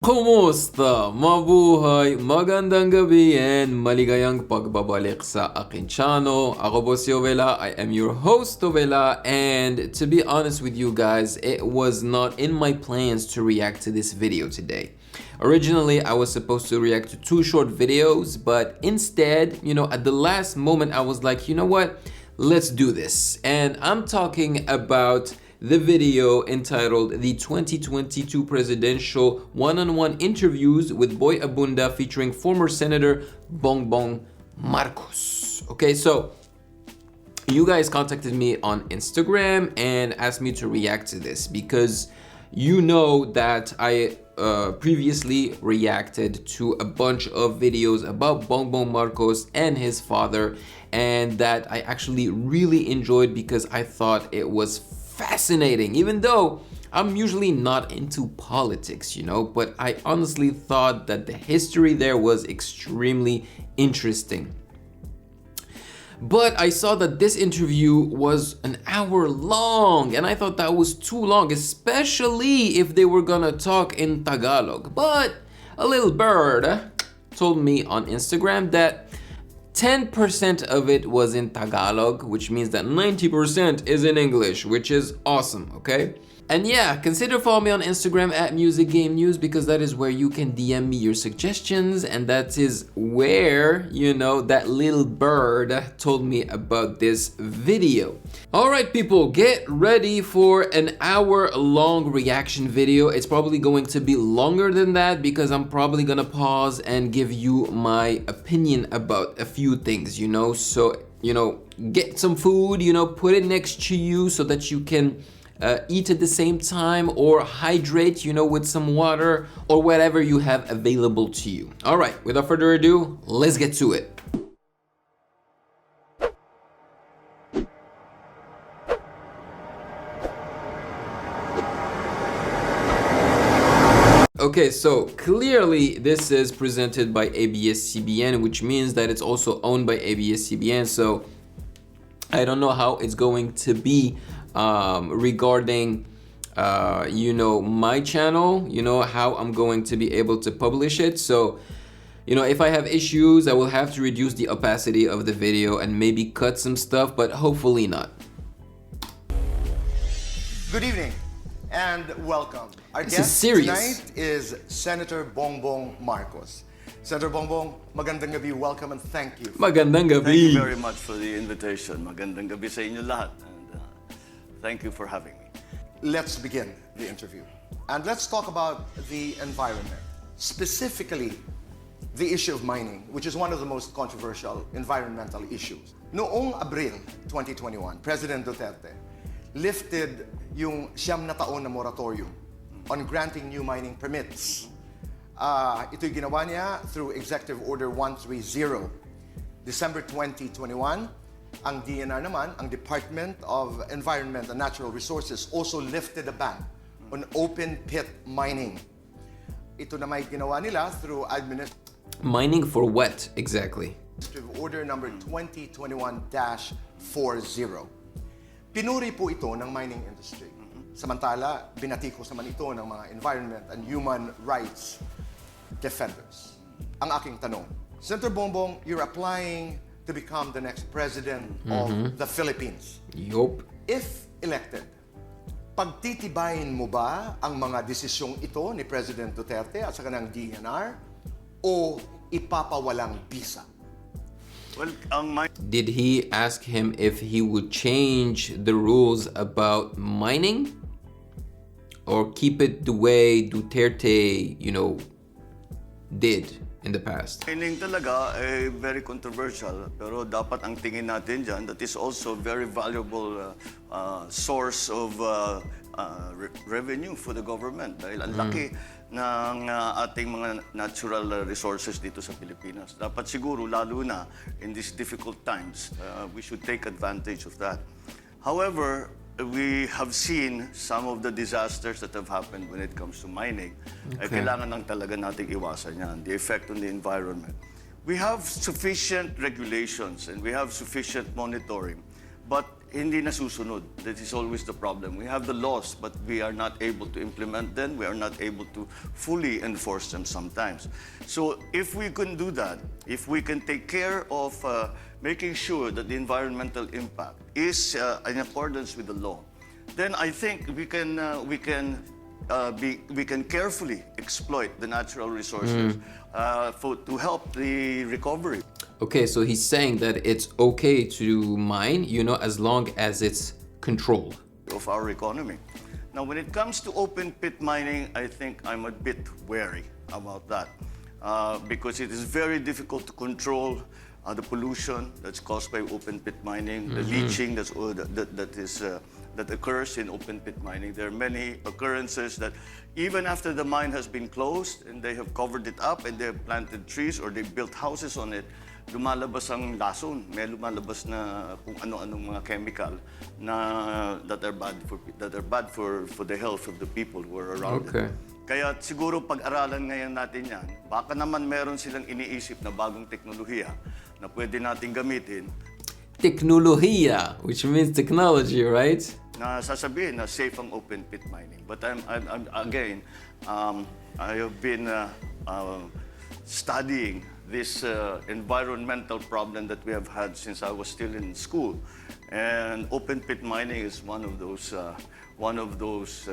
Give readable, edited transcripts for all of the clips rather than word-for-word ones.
Kumusta? Mabuhay, magandang gabi, and maligayang pagbabalik sa akin channel. Ako po si Ovela. I am your host, Ovela, and to be honest with you guys, it was not in my plans to react to this video today. Originally, I was supposed to react to 2 short videos, but instead, at the last moment, I was like, you know what? Let's do this. And I'm talking about the video entitled The 2022 Presidential One-on-One Interviews with Boy Abunda featuring former Senator Bongbong Marcos. Okay, so you guys contacted me on Instagram and asked me to react to this because you know that I previously reacted to a bunch of videos about Bongbong Marcos and his father, and that I actually really enjoyed because I thought it was fascinating, even though I'm usually not into politics, but I honestly thought that the history there was extremely interesting. But I saw that this interview was an hour long, and I thought that was too long, especially if they were gonna talk in Tagalog. But a little bird told me on Instagram that 10% of it was in Tagalog, which means that 90% is in English, which is awesome, okay? And yeah, consider following me on Instagram at Music Game News, because that is where you can DM me your suggestions, and that is where, that little bird told me about this video. Alright people, get ready for an hour-long reaction video. It's probably going to be longer than that because I'm probably gonna pause and give you my opinion about a few things, So, get some food, put it next to you so that you can eat at the same time, or hydrate, with some water or whatever you have available to you. All right, without further ado, let's get to it. Okay, so clearly this is presented by ABS-CBN, which means that it's also owned by ABS-CBN. So I don't know how it's going to be regarding my channel, how I'm going to be able to publish it. So if I have issues, I will have to reduce the opacity of the video and maybe cut some stuff, but hopefully not. Good evening and welcome. Our This is guest serious. tonight is Senator Bongbong Marcos. Senator Bongbong, magandang gabi, welcome and thank you. Magandang gabi. Thank you very much for the invitation. Magandang gabi sa inyo lahat. And thank you for having me. Let's begin the interview. And let's talk about the environment. Specifically, the issue of mining, which is one of the most controversial environmental issues. Noong Abril 2021, President Duterte lifted yung 9 na taon na moratorium on granting new mining permits. Ito'y ginawa niya through Executive Order 130. December 2021, ang DNR naman, ang Department of Environment and Natural Resources, also lifted a ban on open pit mining. Ito na may ginawa nila through Mining for what exactly? Executive Order number 2021-40. Pinuri po ito ng mining industry. Samantala, binatikos naman ito ng mga environment and human rights defenders. Ang aking tanong, Senator Bongbong, you're applying to become the next president of the Philippines. Yup. If elected, pagtitibayin mo ba ang mga desisyong ito ni President Duterte at sa kanang DNR o ipapawalang bisa? Well, Did he ask him if he would change the rules about mining or keep it the way Duterte, did in the past? mining talaga ay very controversial, pero dapat ang tingin natin dyan, that is also very valuable source of revenue for the government dahil ang laki ng ating mga natural resources dito sa Pilipinas. Dapat siguro, lalo na in these difficult times, we should take advantage of that. However, we have seen some of the disasters that have happened when it comes to mining. Okay. Kailangan lang talaga nating iwasan yan, the effect on the environment. We have sufficient regulations and we have sufficient monitoring. But hindi nasusunod. That is always the problem. We have the laws, but we are not able to implement them. We are not able to fully enforce them sometimes. So if we can do that, if we can take care of making sure that the environmental impact is in accordance with the law, then I think we can carefully exploit the natural resources to help the recovery. Okay, so he's saying that it's okay to mine, as long as it's controlled. Of our economy. Now, when it comes to open pit mining, I think I'm a bit wary about that because it is very difficult to control the pollution that's caused by open pit mining, the leaching that occurs in open pit mining. There are many occurrences that even after the mine has been closed and they have covered it up and they have planted trees or they built houses on it, lumalabas ang lason, may lumalabas na kung ano-anong mga chemical that are bad for the health of the people who are around it. Kaya siguro pag-aralan ngayon natin yan, baka naman meron silang iniisip na bagong teknolohiya na pwede nating gamitin. Teknolohiya, which means technology, right? Na sasabihin na safe ang open pit mining. But I have been studying this environmental problem that we have had since I was still in school, and open pit mining is one of those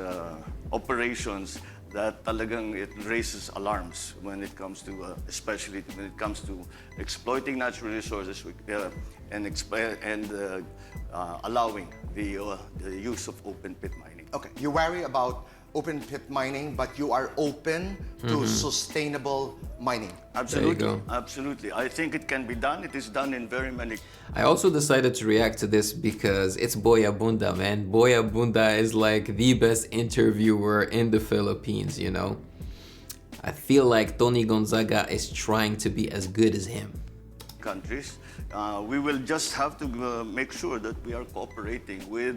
operations that talagang it raises alarms when it comes to, especially when it comes to exploiting natural resources and allowing the use of open pit mining. Okay, you worry about open pit mining, but you are open to sustainable mining. Absolutely, absolutely. I think it can be done. It is done in very many. I also decided to react to this because it's Boy Abunda, man. Boy Abunda is like the best interviewer in the Philippines, I feel like Tony Gonzaga is trying to be as good as him. Countries, we will just have to make sure that we are cooperating with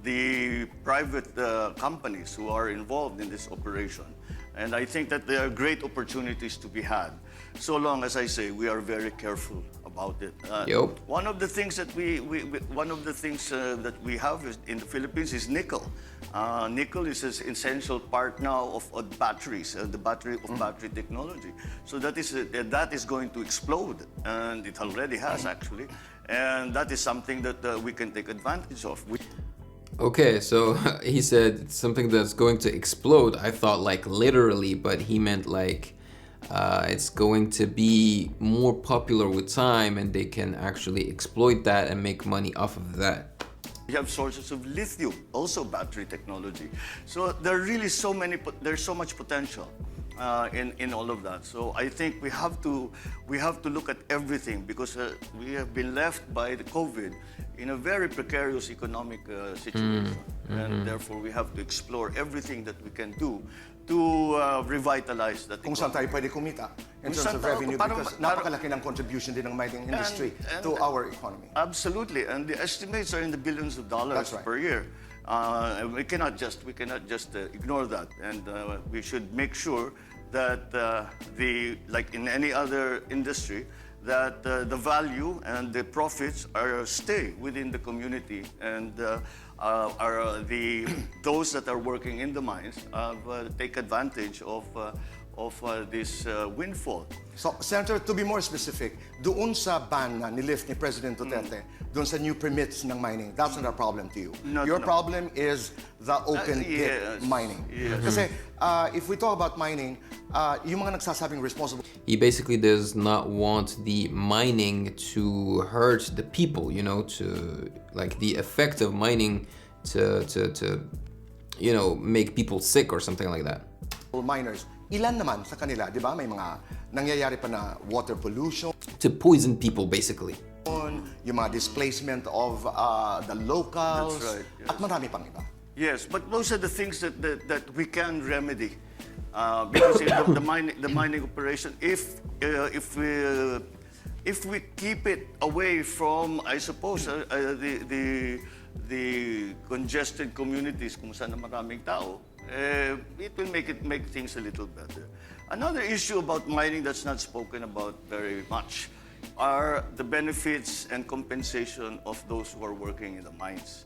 the private companies who are involved in this operation. And I think that there are great opportunities to be had, so long as I say we are very careful about it. One of the things that we have in the Philippines is nickel. Nickel is an essential part now of batteries, the battery technology. So that is going to explode, and it already has actually. And that is something that we can take advantage of. Okay, so he said it's something that's going to explode. I thought like literally, but he meant like it's going to be more popular with time and they can actually exploit that and make money off of that. We have sources of lithium, also battery technology. So there are really there's so much potential in all of that. So I think we have to look at everything because we have been left by the COVID in a very precarious economic situation. And therefore we have to explore everything that we can do to revitalize that Kung saan tayo pwede kumita in terms of revenue because napakalaki ng contribution din ng mining industry to our economy. Absolutely, and the estimates are in the billions of dollars per year. We cannot just ignore that, and we should make sure that like in any other industry, that the value and the profits stay within the community, and those that are working in the mines take advantage of this windfall. So, Senator, to be more specific, doon sa ban na nilift ni President Duterte, doon sa new permits ng mining, that's not a problem to you. Your problem is the open pit mining. Kasi if we talk about mining, yung mga nagsasabing responsible. He basically does not want the mining to hurt the people, to like the effect of mining to make people sick or something like that. Miners, ilan naman sa kanila, di ba? May mga nangyayari pa na water pollution. To poison people, basically. Yung mga displacement of the locals. That's right, yes. At marami pang iba. Yes, but those are the things that we can remedy. Because the mining operation, if we keep it away from, I suppose, the congested communities kung saan maraming tao, it will make things a little better. Another issue about mining that's not spoken about very much are the benefits and compensation of those who are working in the mines.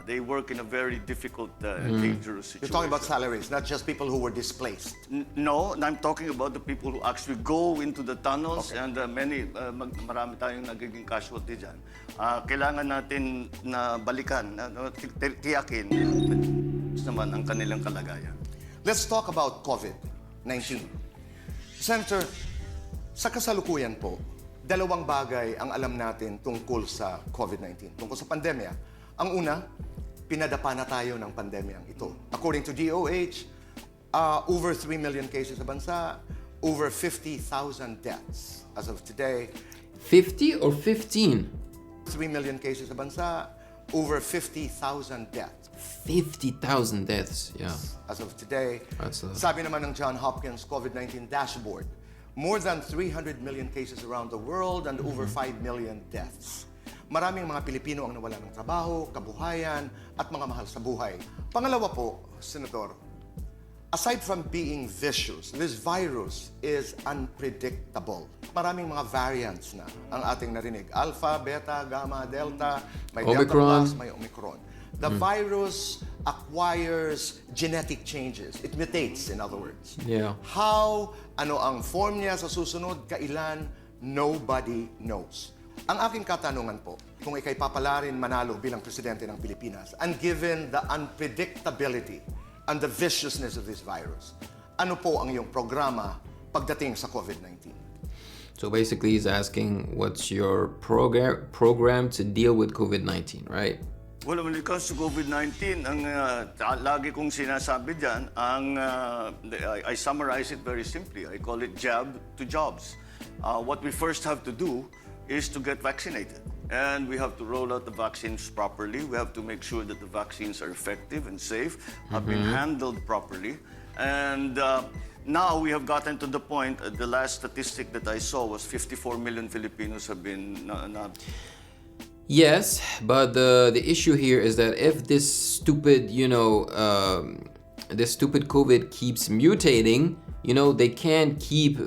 They work in a very difficult and dangerous You're situation. talking about salaries, not just people who were displaced. No, I'm talking about the people who actually go into the tunnels and marami tayong nagiging casualty dyan. Kailangan natin na balikan, tiyakin naman ang kanilang kalagayan. Let's talk about COVID-19. Senator, sa kasalukuyan po, dalawang bagay ang alam natin tungkol sa COVID-19, tungkol sa pandemya. Ang una, pinadapa na tayo ng pandemyang ito. According to DOH, over 3 million cases sa bansa, over 50,000 deaths as of today. 50 or 15? 3 million cases sa bansa, over 50,000 deaths 50,000 deaths, yeah. as of today. That's a- Sabi naman ng Johns Hopkins COVID-19 dashboard, more than 300 million cases around the world and over 5 million deaths. Maraming mga Pilipino ang nawala ng trabaho, kabuhayan, at mga mahal sa buhay. Pangalawa po, Senator, aside from being vicious, this virus is unpredictable. Maraming mga variants na ang ating narinig. Alpha, Beta, Gamma, Delta, may Delta Omicron. Plus, may Omicron. The virus acquires genetic changes. It mutates, in other words. Yeah. How, ano ang form niya sa susunod, kailan, nobody knows. Ang aking katanungan po, kung ikay papalarin manalo bilang presidente ng Pilipinas, and given the unpredictability and the viciousness of this virus, ano po ang iyong programa pagdating sa COVID-19? So basically, he's asking, what's your program to deal with COVID-19, right? Well, when it comes to COVID-19, ang lagi kong sinasabi dyan, I summarize it very simply. I call it jab to jobs. What we first have to do is to get vaccinated. And we have to roll out the vaccines properly. We have to make sure that the vaccines are effective and safe, have been handled properly. And now we have gotten to the point, the last statistic that I saw was 54 million Filipinos have been Yes, but the issue here is that if this stupid, this stupid COVID keeps mutating, they can't keep,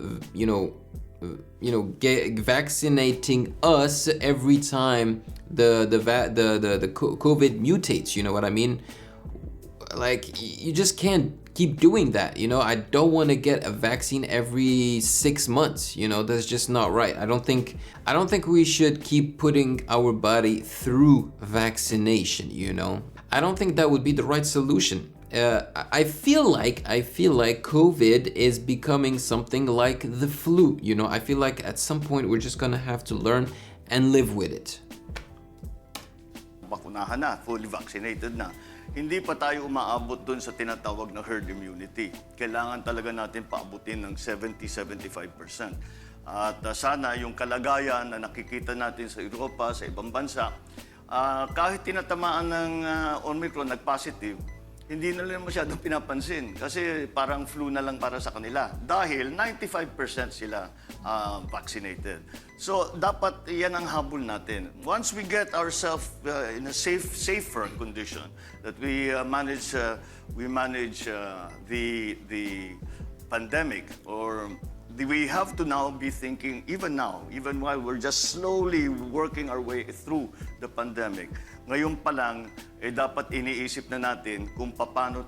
vaccinating us every time the COVID mutates. You know what I mean? Like, you just can't keep doing that. I don't want to get a vaccine every 6 months. That's just not right. I don't think we should keep putting our body through vaccination. I don't think that would be the right solution. I feel like COVID is becoming something like the flu. I feel like at some point we're just gonna have to learn and live with it. bakunahan na, fully vaccinated na. Hindi pa tayo umaabot dun sa tinatawag na herd immunity. Kailangan talaga natin paabutin ng 70-75%. At sana yung kalagayan na nakikita natin sa Europa, sa ibang bansa, kahit tinatamaan ng Omicron, nag-positive, hindi na lang masyadong pinapansin kasi parang flu na lang para sa kanila dahil 95% sila vaccinated. So dapat yan ang habol natin. Once we get ourselves in a safer condition that we manage the pandemic, or we have to now be thinking, even while we're just slowly working our way through the pandemic, ngayon pa lang, dapat iniisip na natin kung paano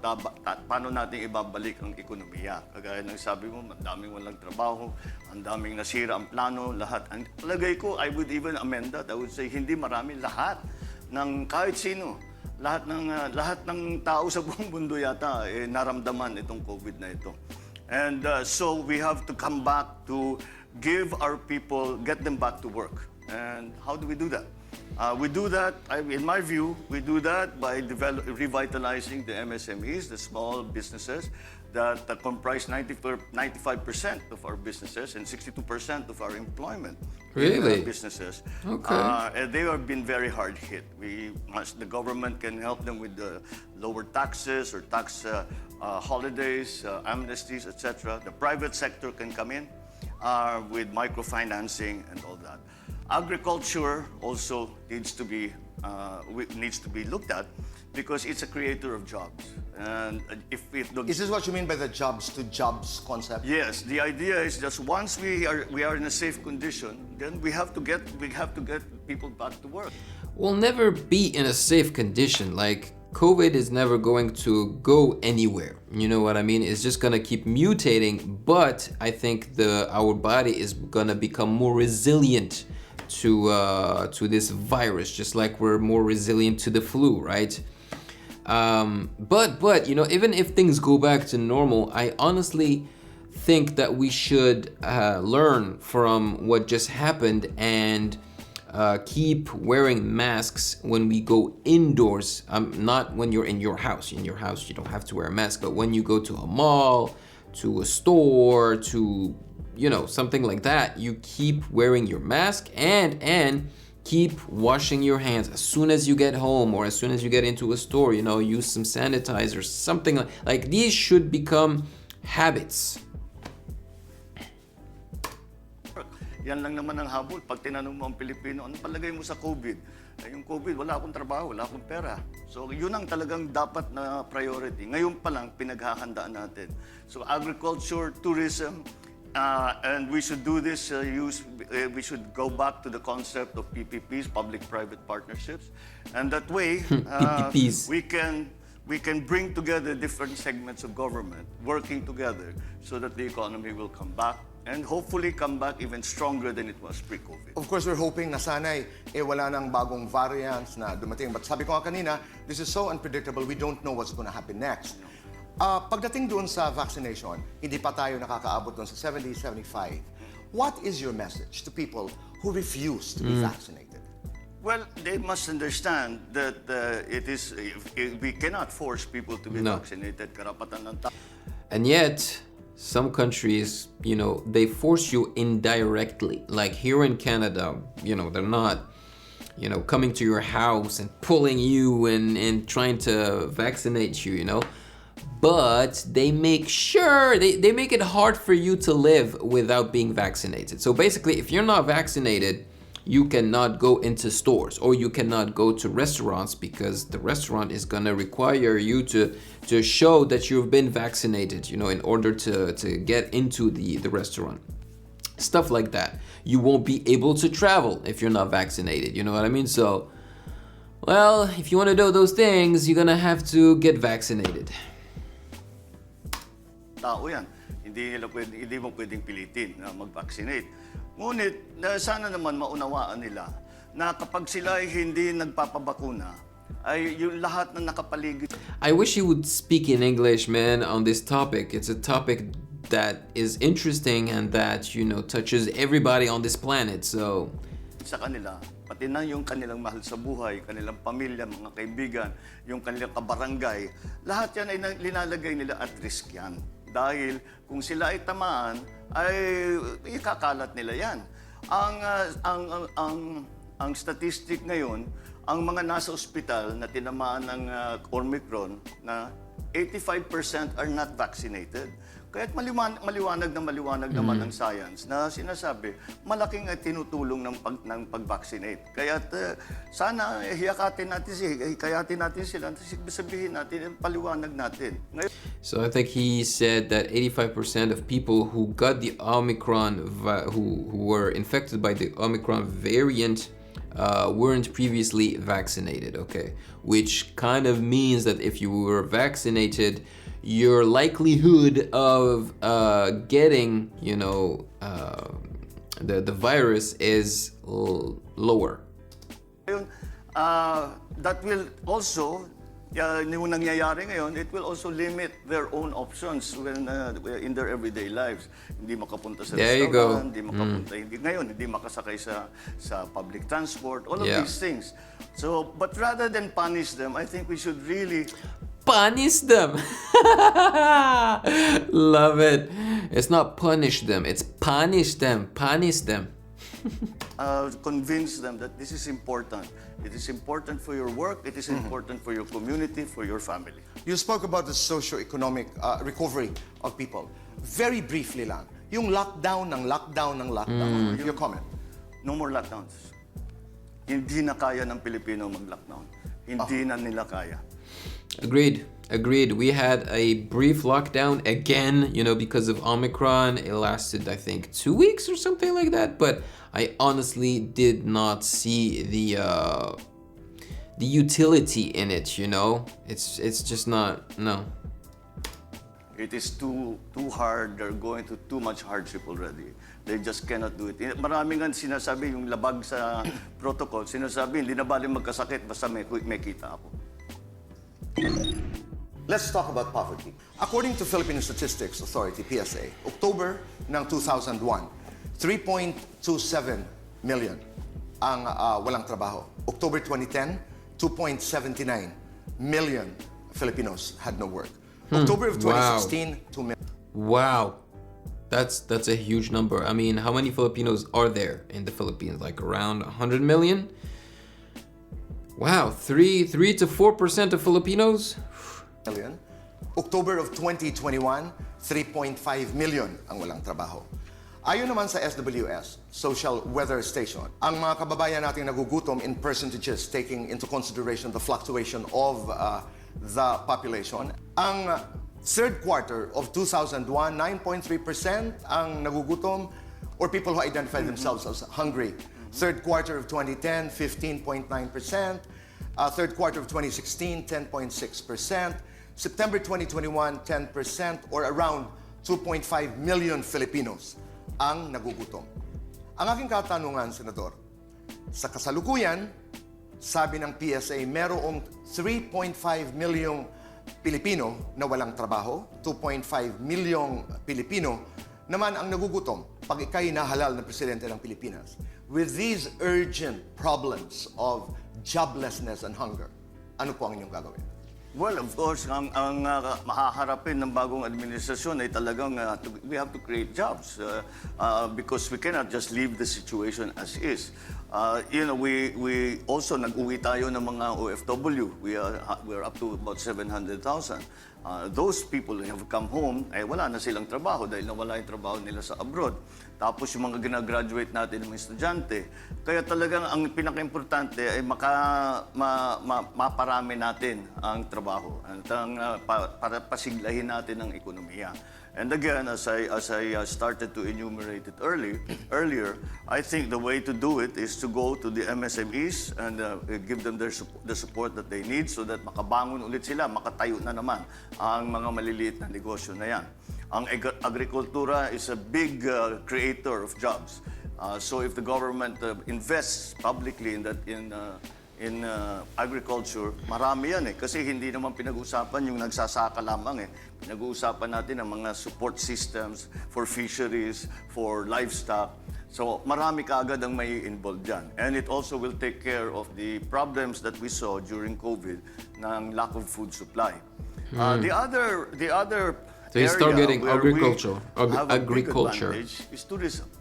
natin ibabalik ang ekonomiya. Kagaya ng sabi mo, ang daming walang trabaho, ang daming nasira ang plano, lahat. Ang palagay ko, I would even amend that. I would say, hindi marami, lahat ng kahit sino. Lahat ng tao sa buong mundo yata naramdaman itong COVID na ito. And so we have to come back to give our people, get them back to work. And how do we do that? We do that, in my view, we do that by revitalizing the MSMEs, the small businesses that comprise 95% of our businesses and 62% of our employment. Really? In businesses. Okay. They have been very hard hit. The government can help them with the lower taxes or tax holidays, amnesties, etc. The private sector can come in with microfinancing and all that. Agriculture also needs to be looked at because it's a creator of jobs. And if it Is this what you mean by the jobs to jobs concept? Yes, the idea is just once we are in a safe condition, then we have to get people back to work. We'll never be in a safe condition. Like, COVID is never going to go anywhere. You know what I mean? It's just gonna keep mutating, but I think our body is gonna become more resilient to this virus, just like we're more resilient to the flu, right? But you know, even if things go back to normal, I honestly think that we should learn from what just happened and keep wearing masks when we go indoors. Not when you're in your house. In your house, you don't have to wear a mask, but when you go to a mall, to a store, to, you know, something like that, you keep wearing your mask and keep washing your hands as soon as you get home or as soon as you get into a store. You know, use some sanitizer, something like these should become habits. Yan lang naman ang habol. Pag tinanong mo ang Pilipino, ano palagay mo sa COVID? Yung COVID, wala akong trabaho, wala akong pera. So yun ang talagang dapat na priority. Ngayon pa lang, pinaghahandaan natin. So agriculture, tourism, and we should do this, we should go back to the concept of PPPs, public-private partnerships. And that way, PPPs. we can bring together different segments of government working together so that the economy will come back and hopefully come back even stronger than it was pre-COVID. Of course, we're hoping na sana'y wala nang bagong variants na dumating. But sabi ko nga kanina, this is so unpredictable, we don't know what's going to happen next. Pagdating doon sa vaccination, hindi pa tayo nakakaabot doon sa 70, 75. What is your message to people who refuse to be vaccinated? Well, they must understand that we cannot force people to be vaccinated. Karapatan ng tao. And yet, some countries, you know, they force you indirectly. Like here in Canada, you know, they're not, you know, coming to your house and pulling you and trying to vaccinate you, you know. But they make sure, they make it hard for you to live without being vaccinated. So basically, if you're not vaccinated, you cannot go into stores or you cannot go to restaurants because the restaurant is gonna require you to show that you've been vaccinated, you know, in order to get into the restaurant. Stuff like that. You won't be able to travel if you're not vaccinated, you know what I mean? So, well, if you wanna do those things, you're gonna have to get vaccinated. Tao yan. Hindi mo pwedeng pilitin na mag-vaccinate. Ngunit, sana naman maunawaan nila na kapag sila ay hindi nagpapabakuna, ay yung lahat na nakapaligid. I wish you would speak in English, man, on this topic. It's a topic that is interesting and that, you know, touches everybody on this planet, so... Sa kanila, pati na yung kanilang mahal sa buhay, kanilang pamilya, mga kaibigan, yung kanilang kabarangay, lahat yan ay linalagay nila at risk yan. Dahil kung sila ay tamaan, ay ikakalat nila yan. Ang statistic ngayon, ang mga nasa ospital na tinamaan ng Omicron na 85% are not vaccinated. Kaya't maliwanag naman ang science na sinasabi, malaking tinutulong ng pag-vaccinate. Kaya't sana hikayatin natin sila, sabihin natin, paliwanag natin. So I think he said that 85% of people who got the Omicron, who were infected by the Omicron variant, weren't previously vaccinated, okay? Which kind of means that if you were vaccinated, your likelihood of getting, you know, the virus is lower. That will also, yung nangyayari ngayon, it will also limit their own options when in their everyday lives. Hindi makapunta sa restaurant, hindi makapunta, hindi makasakay sa public transport, all of these things. So, but rather than punish them, I think we should really punish them. Love it. It's not punish them, it's punish them. Convince them that this is important. It is important for your work, it is important for your community, for your family. You spoke about the socio-economic recovery of people. Very briefly lang, yung lockdown. Your comment? No more lockdowns. Hindi na kaya ng Pilipino mag-lockdown. Hindi na nila kaya. Agreed. We had a brief lockdown again, because of Omicron. It lasted, I think, 2 weeks or something like that. But I honestly did not see the utility in it. It's just not, no. It is too hard. They're going to too much hardship already. They just cannot do it. Maraming nga sinasabi, yung labag sa protocol, sinasabi, hindi na bali magkasakit basta may kita ako. Let's talk about poverty. According to Philippine Statistics Authority, PSA, October ng 2001, 3.27 million ang walang trabaho. October 2010, 2.79 million Filipinos had no work. October of 2016, 2 million. Wow. That's a huge number. I mean, how many Filipinos are there in the Philippines? Like around 100 million? Wow, 3 to 4% of Filipinos? Million. October of 2021, 3.5 million ang walang trabaho. Ayon naman sa SWS, Social Weather Station, ang mga kababayan nating nagugutom in percentages taking into consideration the fluctuation of the population. Ang third quarter of 2001, 9.3% ang nagugutom or people who identify themselves as hungry. Third quarter of 2010, 15.9%. Third quarter of 2016, 10.6%. September 2021, 10% or around 2.5 million Filipinos ang nagugutom. Ang aking katanungan, Senador, sa kasalukuyan, sabi ng PSA, merong 3.5 milyong Pilipino na walang trabaho, 2.5 milyong Pilipino naman ang nagugutom pag ika'y nahalal na presidente ng Pilipinas. With these urgent problems of joblessness and hunger, ano po ang inyong gagawin? Well, of course, ang mahaharapin ng bagong administrasyon ay talagang we have to create jobs because we cannot just leave the situation as is. We also nag-uwi tayo ng mga OFW. We're up to about 700,000. Those people who have come home, wala na silang trabaho dahil nawala yung trabaho nila sa abroad. Tapos yung mga gina-graduate natin ng mga estudyante. Kaya talagang ang pinaka-importante ay maparami natin ang trabaho at para pasiglahin natin ang ekonomiya. And again, as I started to enumerate it earlier, I think the way to do it is to go to the MSMEs and give them the support that they need so that makabangon ulit sila, makatayo na naman ang mga maliliit na negosyo na yan. Ang agrikultura is a big creator of jobs. So if the government invests publicly in agriculture, marami yan kasi hindi naman pinag-uusapan yung nagsasaka lamang Pinag-uusapan natin ang mga support systems for fisheries, for livestock. So marami kaagad ang may involved dyan. And it also will take care of the problems that we saw during COVID ng lack of food supply. The other So you start area getting where agriculture, we have a big agriculture. advantage is tourism.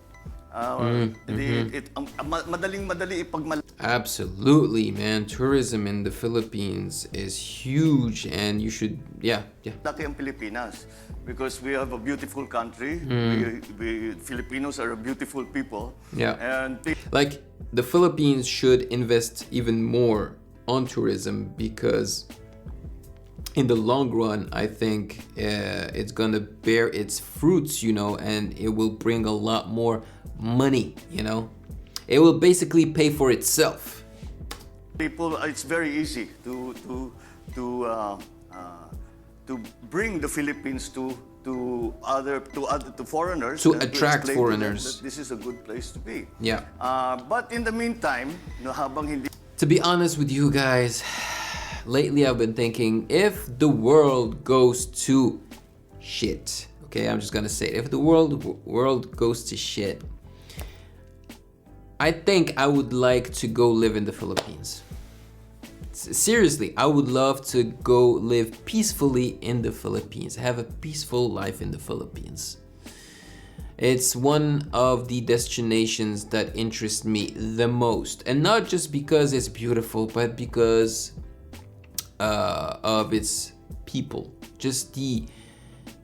Madaling-madali Absolutely, man. Tourism in the Philippines is huge, and you should, yeah. Laki ang Pilipinas because we have a beautiful country. Filipinos are a beautiful people. Yeah. And Like, the Philippines should invest even more on tourism because in the long run, I think it's gonna bear its fruits, and it will bring a lot more money, It will basically pay for itself. it's very easy to bring the Philippines to foreigners To and attract explain to them foreigners. that this is a good place to be. Yeah. But in the meantime, habang hindi To be honest with you guys, lately I've been thinking, if the world goes to shit, okay, I'm just gonna say it. If the world goes to shit, I think I would like to go live in the Philippines. Seriously, I would love to go live peacefully in the Philippines, have a peaceful life in the Philippines. It's one of the destinations that interest me the most. And not just because it's beautiful, but because of its people. Just the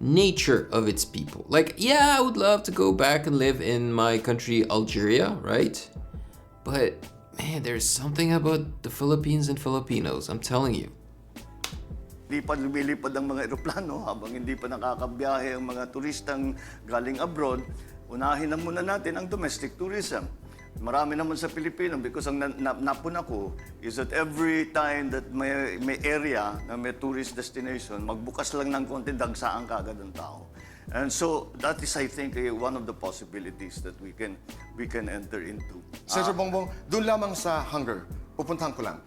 nature of its people. Like, yeah, I would love to go back and live in my country, Algeria, right? But, man, there's something about the Philippines and Filipinos, I'm telling you. hindi pa lumilipad ang mga eroplano, habang hindi pa nakakabiyahe ang mga turistang galing abroad, unahin na muna natin ang domestic tourism. Marami naman sa Pilipino because ang napuna ko is that every time that may area na may tourist destination, magbukas lang ng konti, dagsaan ka agad ang tao. And so that is, I think, one of the possibilities that we can enter into. Senator Bongbong, doon lamang sa hunger, pupuntahan ko lang.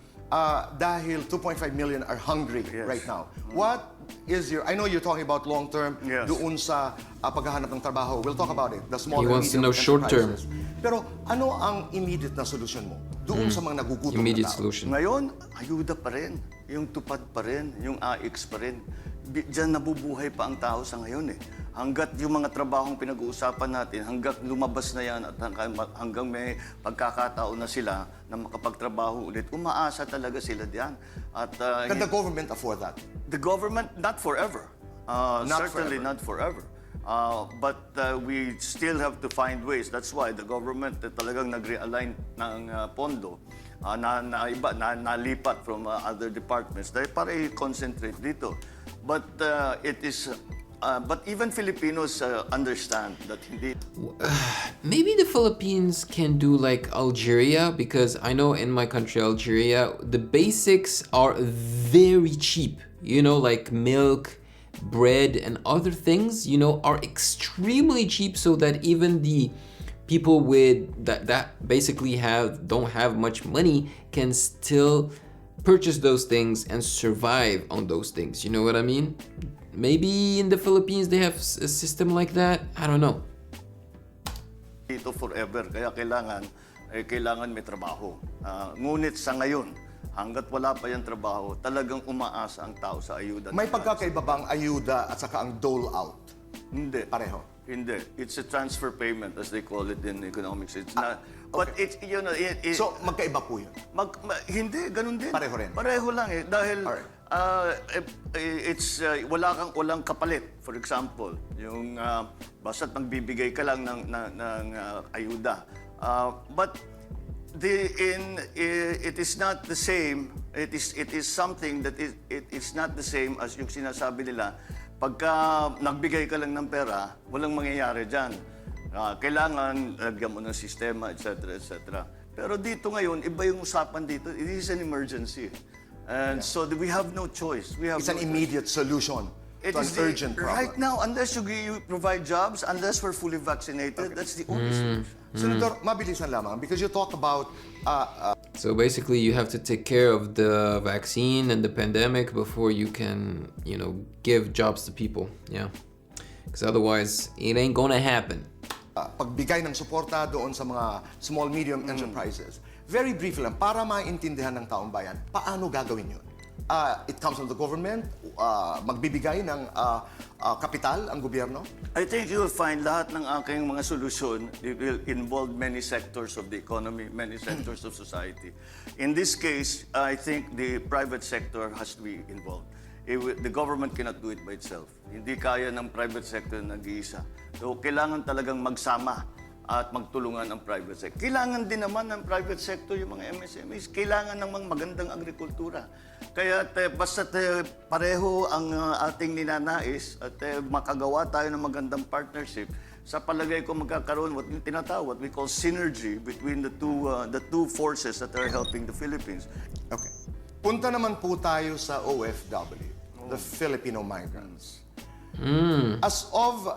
Dahil 2.5 million are hungry right now. What is your, I know you're talking about long-term, doon sa paghahanap ng trabaho. We'll talk about it. The small He wants to know short-term. Pero ano ang immediate na solusyon mo doon sa mga nagugutom Immediate na tao? solution. Ngayon, ayuda pa rin. Yung tupad pa rin. Yung rēÄakSH pa rin. Diyan nabubuhay pa ang tao sa ngayon eh. Hanggat yung mga trabahong pinag-uusapan natin, hanggat lumabas na yan at hanggang may pagkakataon na sila na makapagtrabaho ulit, umaasa talaga sila diyan. At Can the government afford that? the government, not forever. Certainly not forever. But we still have to find ways. That's why the government talagang nag-realign ng pondo nalipat from other departments dahil para i-concentrate dito. But it is but even Filipinos understand that hindi. Maybe the Philippines can do like Algeria, because I know in my country, Algeria, the basics are very cheap. You know, like milk, bread, and other things, you know, are extremely cheap, so that even the people with that basically don't have much money can still purchase those things and survive on those things. You know what I mean? Maybe in the Philippines they have a system like that. I don't know. Dito forever, kaya kailangan may trabaho. Ngunit sa ngayon, hanggat wala pa yung trabaho, talagang umaasa ang tao sa ayuda. May pagkakaiba bang ayuda at saka ang dole out? Hindi. Pareho. Hindi. It's a transfer payment, as they call it in economics. It's not. But it's, you know, So magkaiba po yun? Hindi, ganun din. Pareho rin? Pareho lang eh. Dahil Alright. it's walang kapalit. For example, yung basta't magbibigay ka lang ng ayuda. But it is not the same. It is something that it is not the same as yung sinasabi nila. Pagka nagbigay ka lang ng pera, walang mangyayari dyan. Kailangan lagyan mo ng sistema, etc., etc. Pero dito ngayon, iba yung usapan dito. It is an emergency. And so we have no choice. It's an immediate solution to an urgent problem. Right now, unless you provide jobs, unless we're fully vaccinated, that's the only solution. Senator, mabilisan lamang, because you talk about So basically, you have to take care of the vaccine and the pandemic before you can, you know, give jobs to people. Yeah, because otherwise, it ain't gonna happen. pagbigay ng suporta doon sa mga small, medium enterprises. Very briefly lang, para maintindihan ng taong bayan, paano gagawin yun? It comes from the government, magbibigay ng kapital ang gobyerno? I think you'll find lahat ng aking mga solusyon, it will involve many sectors of the economy, many sectors of society. In this case, I think the private sector has to be involved. The government cannot do it by itself. Hindi kaya ng private sector na nag-iisa. So, kailangan talagang magsama at magtulungan ang private sector. Kailangan din naman ng private sector yung mga MSMEs. Kailangan ng mga magandang agrikultura. Kaya basta pareho ang ating ninanais at makagawa tayo ng magandang partnership, sa palagay ko magkakaroon what we call synergy between the two forces that are helping the Philippines. Okay. Punta naman po tayo sa OFW, the Filipino migrants. As of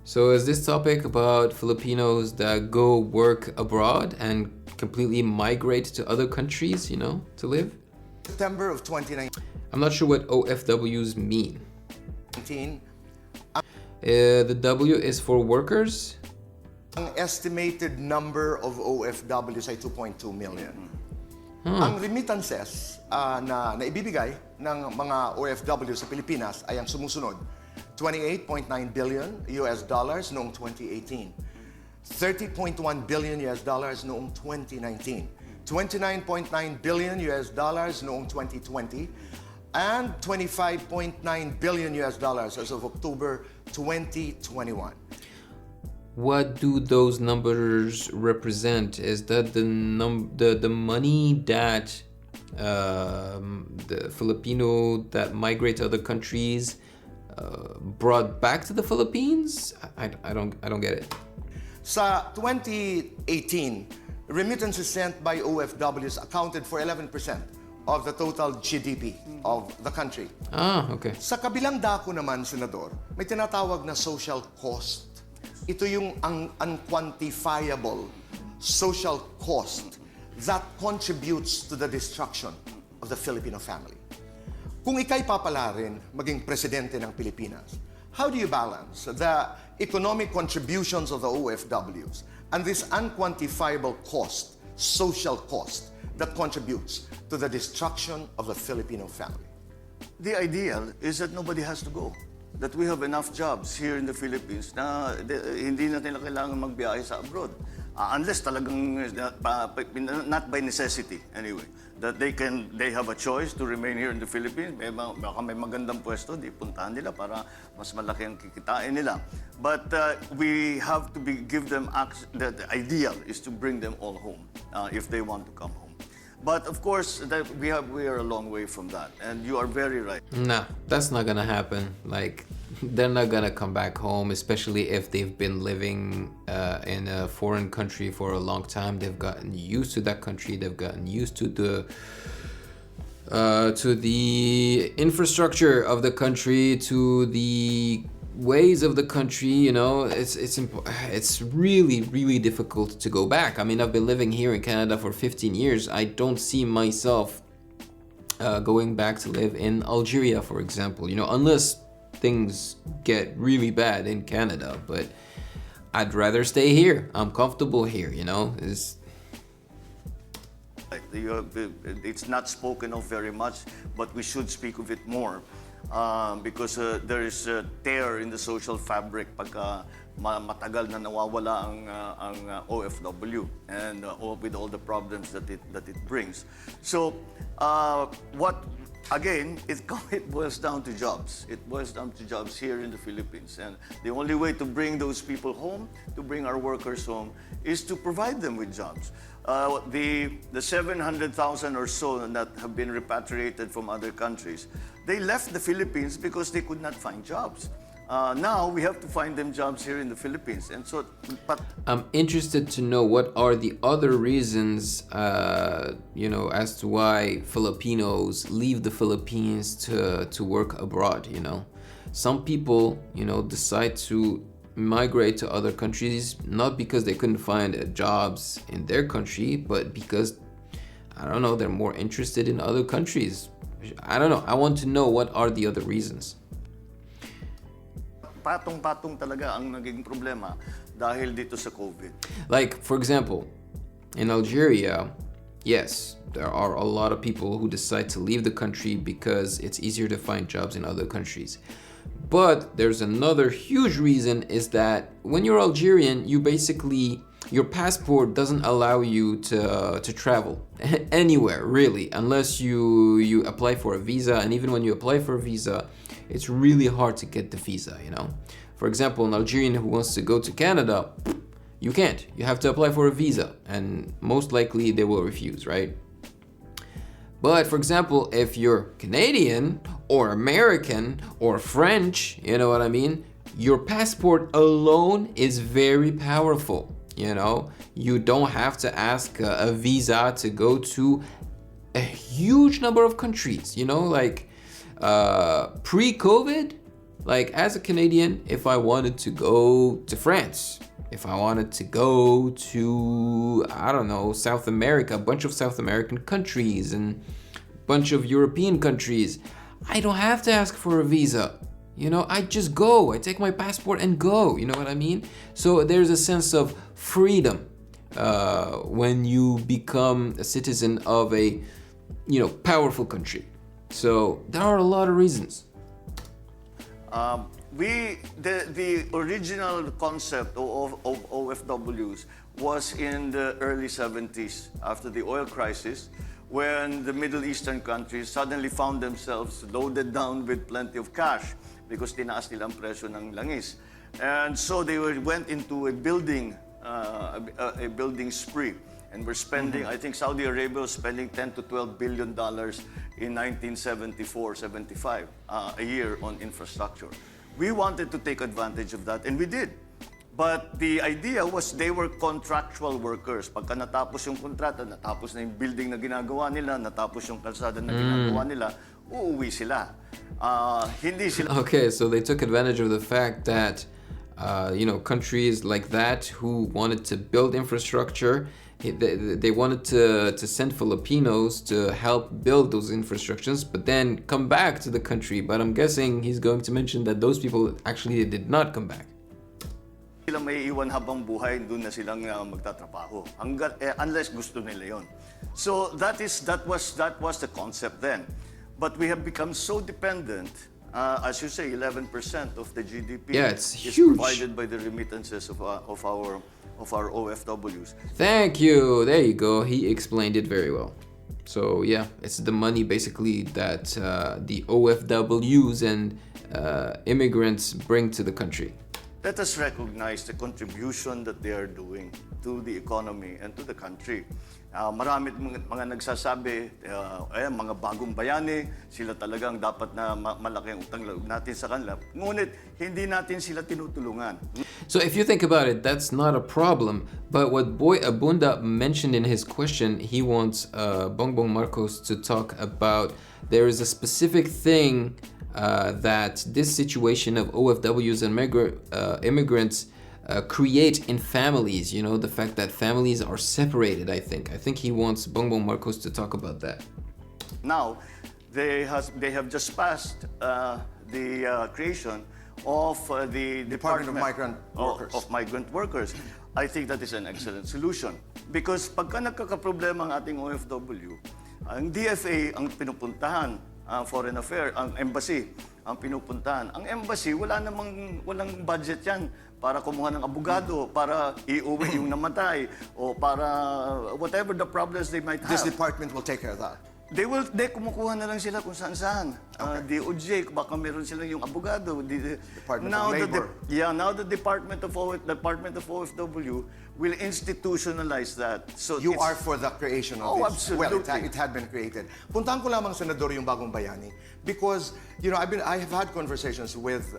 So is this topic about Filipinos that go work abroad and completely migrate to other countries, you know, to live? September of 2019, I'm not sure what OFWs mean. The W is for workers. ang estimated number of OFWs ay 2.2 million. Ang remittances na naibibigay ng mga OFW sa Pilipinas ay ang sumusunod. $28.9 billion noong 2018. $30.1 billion noong 2019. $29.9 billion noong 2020. And $25.9 billion as of October 2021. What do those numbers represent? Is that the money that the Filipino that migrate to other countries brought back to the Philippines? I don't get it. Sa 2018, remittances sent by OFWs accounted for 11% of the total GDP of the country. Ah, okay. Sa kabilang dako naman, Senador, may tinatawag na social cost. Ito yung unquantifiable social cost that contributes to the destruction of the Filipino family. Kung ika'y papalarin maging presidente ng Pilipinas, how do you balance the economic contributions of the OFWs and this unquantifiable cost, social cost, that contributes to the destruction of the Filipino family? The ideal is that nobody has to go. That we have enough jobs here in the Philippines na hindi natin kailangan magbiyahe sa abroad. Unless talagang, not by necessity anyway, that they have a choice to remain here in the Philippines. Baka may magandang pwesto, di puntahan nila para mas malaki ang kikitain nila. But we have to give them access. The ideal is to bring them all home if they want to come home. But of course, we are a long way from that, and you are very right. Nah, that's not gonna happen. Like, they're not gonna come back home, especially if they've been living in a foreign country for a long time. They've gotten used to that country. They've gotten used to the infrastructure of the country, to the ways of the country. You know, it's really difficult to go back. I mean, I've been living here in Canada for 15 years. I don't see myself going back to live in Algeria, for example, you know, unless things get really bad in Canada. But I'd rather stay here. I'm comfortable here, you know. It's not spoken of very much, but we should speak of it more. Because there is a tear in the social fabric pagka matagal na nawawala ang OFW, and with all the problems that it brings. So again, it boils down to jobs. It boils down to jobs here in the Philippines, and the only way to bring those people home, to bring our workers home, is to provide them with jobs. The 700,000 or so that have been repatriated from other countries, they left the Philippines because they could not find jobs. Now we have to find them jobs here in the Philippines, and so. But I'm interested to know what are the other reasons, you know, as to why Filipinos leave the Philippines to work abroad. You know, some people, you know, decide to migrate to other countries not because they couldn't find jobs in their country, but because, I don't know, they're more interested in other countries. I don't know. I want to know what are the other reasons. patong-patong talaga ang naging problema dahil dito sa COVID. Like, for example, in Algeria, yes, there are a lot of people who decide to leave the country because it's easier to find jobs in other countries. But there's another huge reason, is that when you're Algerian, you basically, your passport doesn't allow you to travel anywhere, really, unless you apply for a visa. And even when you apply for a visa, it's really hard to get the visa, you know. For example, an Algerian who wants to go to Canada, you can't. You have to apply for a visa, and most likely they will refuse, right? But for example, if you're Canadian or American or French, you know what I mean? Your passport alone is very powerful, you know? You don't have to ask a visa to go to a huge number of countries, you know? Like pre-COVID, like as a Canadian, if I wanted to go to France, if I wanted to go to, I don't know, South America, a bunch of South American countries and a bunch of European countries, I don't have to ask for a visa. You know, I just go. I take my passport and go. You know what I mean? So there's a sense of freedom when you become a citizen of a, you know, powerful country. So there are a lot of reasons. The original concept of OFWs was in the early 70s, after the oil crisis, when the Middle Eastern countries suddenly found themselves loaded down with plenty of cash because tinaas nila ang presyo ng langis. And so they went into a building spree. And we're spending, I think Saudi Arabia was spending $10 to $12 billion in 1974-75 a year on infrastructure. We wanted to take advantage of that, and we did. But the idea was they were contractual workers. Pagka natapos yung kontrata, natapos na yung building na ginagawa nila, natapos yung kalsada na ginagawa nila, uuwi sila. Hindi sila... Okay, so they took advantage of the fact that, countries like that who wanted to build infrastructure, they wanted to send Filipinos to help build those infrastructures, but then come back to the country. But I'm guessing he's going to mention that those people actually did not come back. Sila may iwan habang buhay, doon na silang magtatrabaho. Unless gusto nila yon. So that was the concept then. But we have become so dependent, as you say, 11% of the GDP it's is huge. provided by the remittances of our OFWs. Thank you. There you go. He explained it very well. So yeah, it's the money basically that the OFWs and immigrants bring to the country. Let us recognize the contribution that they are doing to the economy and to the country. Marami mga nagsasabi, mga bagong bayani, sila talagang dapat na malaki ang utang loob natin sa kanila. Ngunit, hindi natin sila tinutulungan. So if you think about it, that's not a problem. But what Boy Abunda mentioned in his question, he wants Bongbong Marcos to talk about there is a specific thing that this situation of OFWs and immigrants create in families, the fact that families are separated, I think he wants Bongbong Marcos to talk about that. Now, they have just passed the creation of the Department of Migrant Workers. Of migrant workers. I think that is an excellent solution. Because pagka nagkakaproblema ang ating OFW, ang DFA ang pinupuntahan, Foreign Affairs, ang embassy ang pinupuntahan. Ang embassy, walang budget yan para kumuha ng abogado, para iuwi yung namatay, o para whatever the problems they might have. This department will take care of that. They kumukuha na lang sila kung saan-saan. DOJ, baka meron sila yung abogado. Department of Labor. Now the Department of OFW will institutionalize that. So You are for the creation of this. Absolutely. Well, it had been created. Puntahan ko lamang, Senador, yung Bagong Bayani because I have had conversations with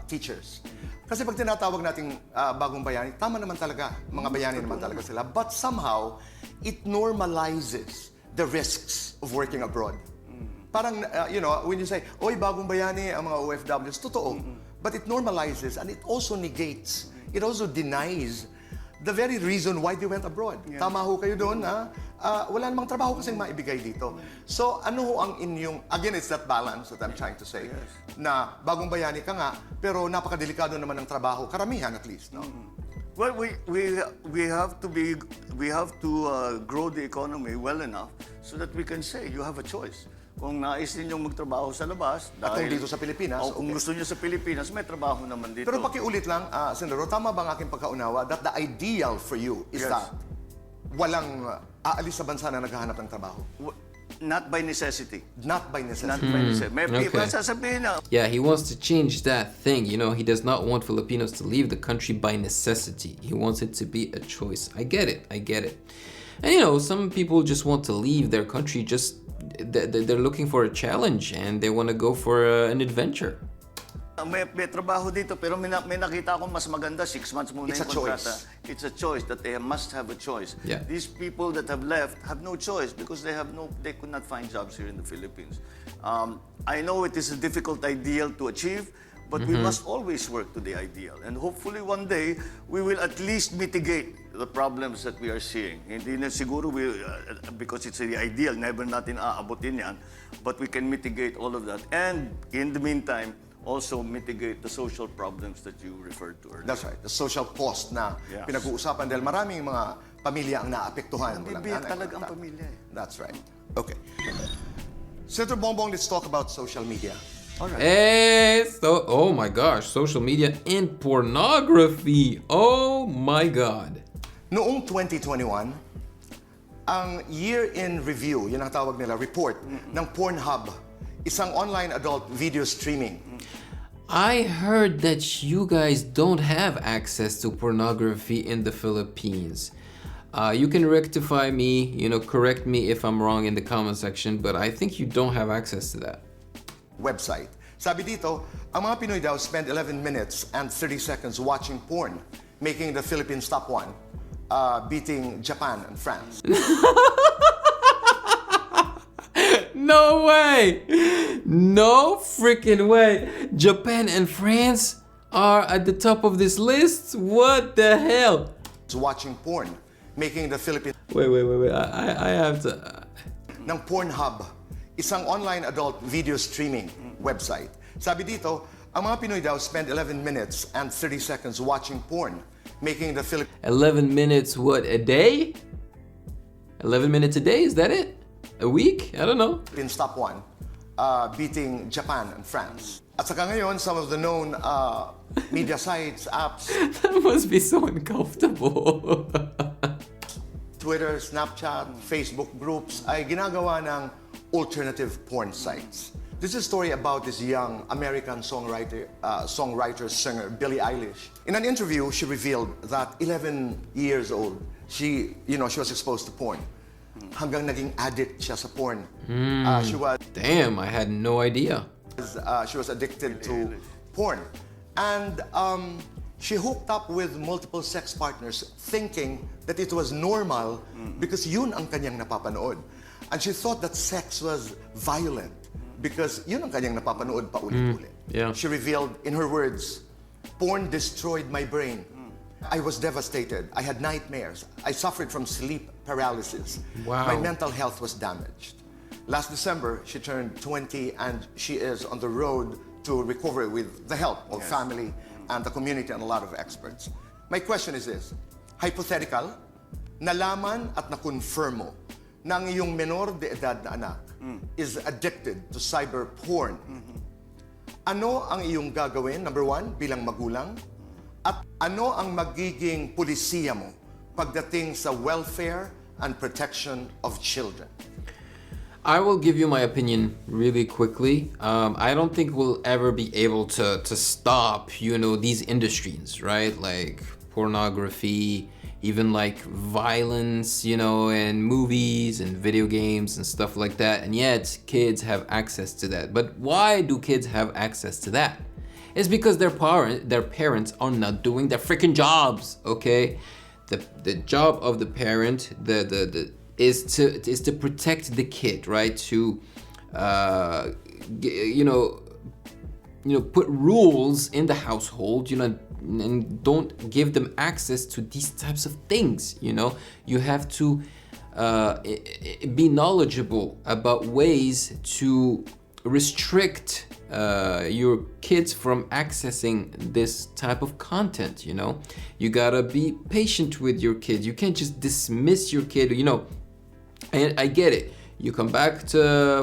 teachers. Kasi pag tinatawag nating Bagong Bayani, tama naman talaga, mga bayani naman talaga sila. But somehow it normalizes the risks of working abroad. Parang, when you say, oy, Bagong Bayani, ang mga OFWs, totoo. But it normalizes and it also negates, it also denies the very reason why they went abroad. Yes. Tama ho kayo doon, ha? Wala namang trabaho kasing maibigay dito. So, ano ho ang inyong, again, it's that balance that I'm trying to say, na Bagong Bayani ka nga, pero napakadelikado naman ng trabaho, karamihan at least, no? Well, we have to grow the economy well enough so that we can say you have a choice. Kung nais ninyong magtrabaho sa labas, at kung dito sa Pilipinas, o kung gusto niyo sa Pilipinas, may trabaho naman dito. Pero pakiulit lang, Senador, tama ba ang aking pagkaunawa that the ideal for you is that walang aalis sa bansa na naghahanap ng trabaho? Not by necessity. Not by necessity. Not by necessity. May people Okay. sasabihin na, Yeah, he wants to change that thing. He does not want Filipinos to leave the country by necessity. He wants it to be a choice. I get it. And some people just want to leave their country, they're looking for a challenge and they want to go for an adventure. may trabaho dito, pero may nakita akong mas maganda, 6 months muna It's yung a kontrata. choice. It's a choice that they must have a choice. Yeah. These people that have left have no choice because they could not find jobs here in the Philippines. I know it is a difficult ideal to achieve, but we must always work to the ideal. And hopefully one day, we will at least mitigate the problems that we are seeing. Hindi na siguro, because it's the ideal, never natin aabutin yan, but we can mitigate all of that. And in the meantime, also mitigate the social problems that you referred to earlier. That's right. The social cost na pinag-uusapan dahil maraming mga pamilya ang naapektuhan. Bibiyak talaga ang pamilya. That's right. Okay. Senator Bongbong, let's talk about social media. All right. Hey, oh my gosh, social media and pornography. Oh my God. Noong 2021, ang year in review, yun ang tawag nila, report ng Pornhub, isang online adult video streaming. I heard that you guys don't have access to pornography in the Philippines. You can rectify me, correct me if I'm wrong in the comment section, but I think you don't have access to that. Website. Sabi dito, ang mga Pinoy daw spend 11 minutes and 30 seconds watching porn, making the Philippines top 1, beating Japan and France. No way! No freaking way! Japan and France are at the top of this list? What the hell? Watching porn, making the Philippines Wait. I have to. ng Pornhub, isang online adult video streaming website. Sabi dito, ang mga Pinoy daw spend 11 minutes and 30 seconds watching porn, making the Philippines 11 minutes, what, a day? 11 minutes a day? Is that it? A week? I don't know. top 1, beating Japan and France. At saka ngayon, some of the known media sites, apps, That must be so uncomfortable. Twitter, Snapchat, Facebook groups ay ginagawa ng alternative porn sites. This is a story about this young American songwriter, singer, Billie Eilish. In an interview, she revealed that 11 years old, she was exposed to porn. Hanggang naging addict siya sa porn. Damn, I had no idea. She was addicted to porn. And she hooked up with multiple sex partners thinking that it was normal because yun ang kanyang napapanood. And she thought that sex was violent because yun ang kanyang napapanood paulit-ulit. Yeah. She revealed in her words, "Porn destroyed my brain. I was devastated. I had nightmares. I suffered from sleep paralysis. Wow. My mental health was damaged." Last December, she turned 20 and she is on the road to recovery with the help of family and the community and a lot of experts. My question is this, hypothetical, nalaman at na-confirm mo na ang iyong menor de edad na anak is addicted to cyber porn. Ano ang iyong gagawin, number 1, bilang magulang? At ano ang magiging pulisiya mo pagdating sa welfare and protection of children? I will give you my opinion really quickly. I don't think we'll ever be able to stop, these industries, right? Like pornography, even like violence, and movies and video games and stuff like that. And yet kids have access to that. But why do kids have access to that? It's because their parents are not doing their freaking jobs, okay? The job of the parent, is to protect the kid, right? To put rules in the household, and don't give them access to these types of things. You have to be knowledgeable about ways to restrict your kids from accessing this type of content. You gotta be patient with your kid. You can't just dismiss your kid. And I get it. You come back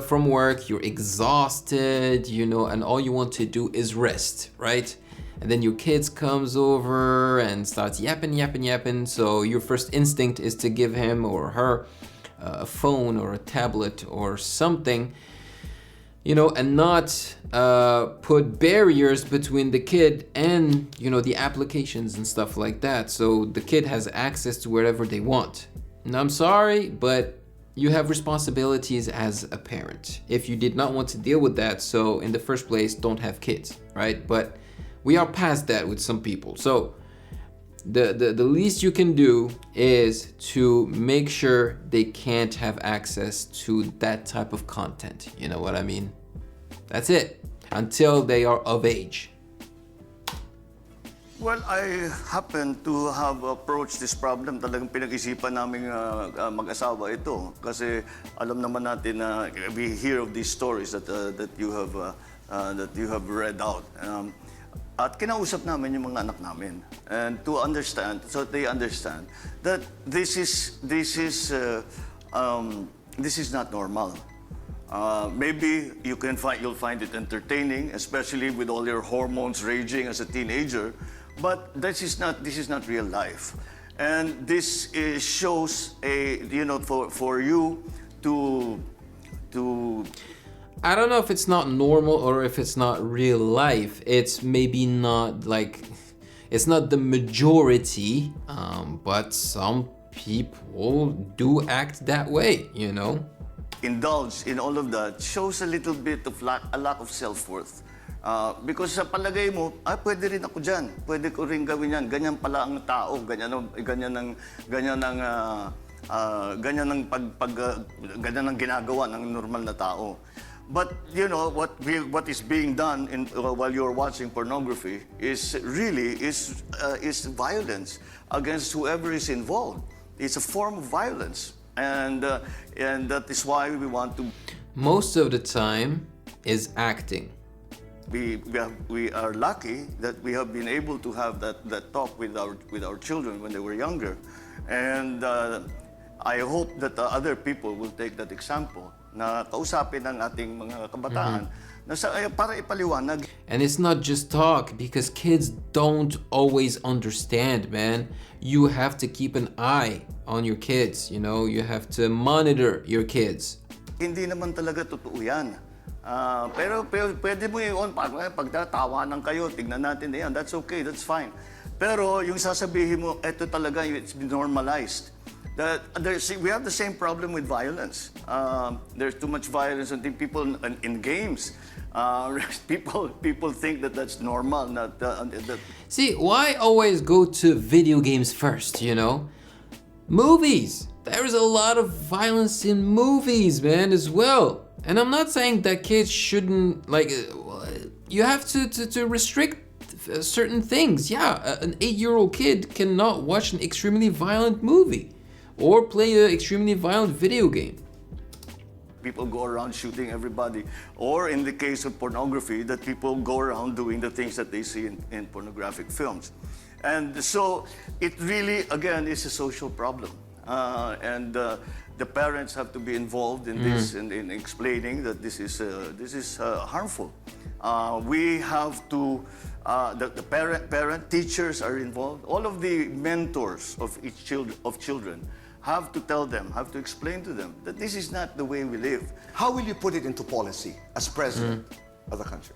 from work, you're exhausted, and all you want to do is rest, right? And then your kids comes over and starts yapping. So your first instinct is to give him or her a phone or a tablet or something, and not put barriers between the kid and, the applications and stuff like that. So the kid has access to wherever they want. And I'm sorry, but you have responsibilities as a parent. If you did not want to deal with that, so in the first place, don't have kids, right? But we are past that with some people. So the least you can do is to make sure they can't have access to that type of content. You know what I mean? That's it. Until they are of age. Well, I happen to have approached this problem. Talagang pinag-isipan naming mag-asawa ito. Kasi alam naman natin na we hear of these stories that you have read out. At kinausap namin yung mga anak namin. And to understand, so they understand that this is not normal. Maybe you'll find it entertaining, especially with all your hormones raging as a teenager. But this is not real life, and this shows for you to. I don't know if it's not normal or if it's not real life. It's maybe not it's not the majority, but some people do act that way, you know? Indulge in all of that shows a little bit of a lack of self-worth. Because sa palagay mo, pwede rin ako dyan. Pwede ko rin gawin yan. Ganyan pala ang tao. Ganyan ang ginagawa ng normal na tao. But you know what is being done while you're watching pornography is really violence against whoever is involved. It's a form of violence, and that is why we want to. Most of the time is acting. We are lucky that we have been able to have that talk with our children when they were younger, and I hope that other people will take that example na kausapin ng ating mga kabataan para ipaliwanag. And it's not just talk, because kids don't always understand, man. You have to keep an eye on your kids, you know? You have to monitor your kids. Hindi naman talaga totoo yan. Pero pwede mo yun, pagtatawanan kayo, tignan natin na yan, that's okay, that's fine. Pero yung sasabihin mo, eto talaga, it's been normalized. We have the same problem with violence. There's too much violence, and people in games. People think that that's normal. See, why always go to video games first, you know? Movies. There's a lot of violence in movies, man, as well. And I'm not saying that kids shouldn't, like, you have to restrict certain things. Yeah, an 8-year-old kid cannot watch an extremely violent movie or play an extremely violent video game. People go around shooting everybody. Or in the case of pornography, that people go around doing the things that they see in pornographic films. And so it really, again, is a social problem. And the parents have to be involved in this, in explaining that this is harmful. We have to, the parent, teachers are involved. All of the mentors of children have to tell them, have to explain to them that this is not the way we live. How will you put it into policy as president of the country?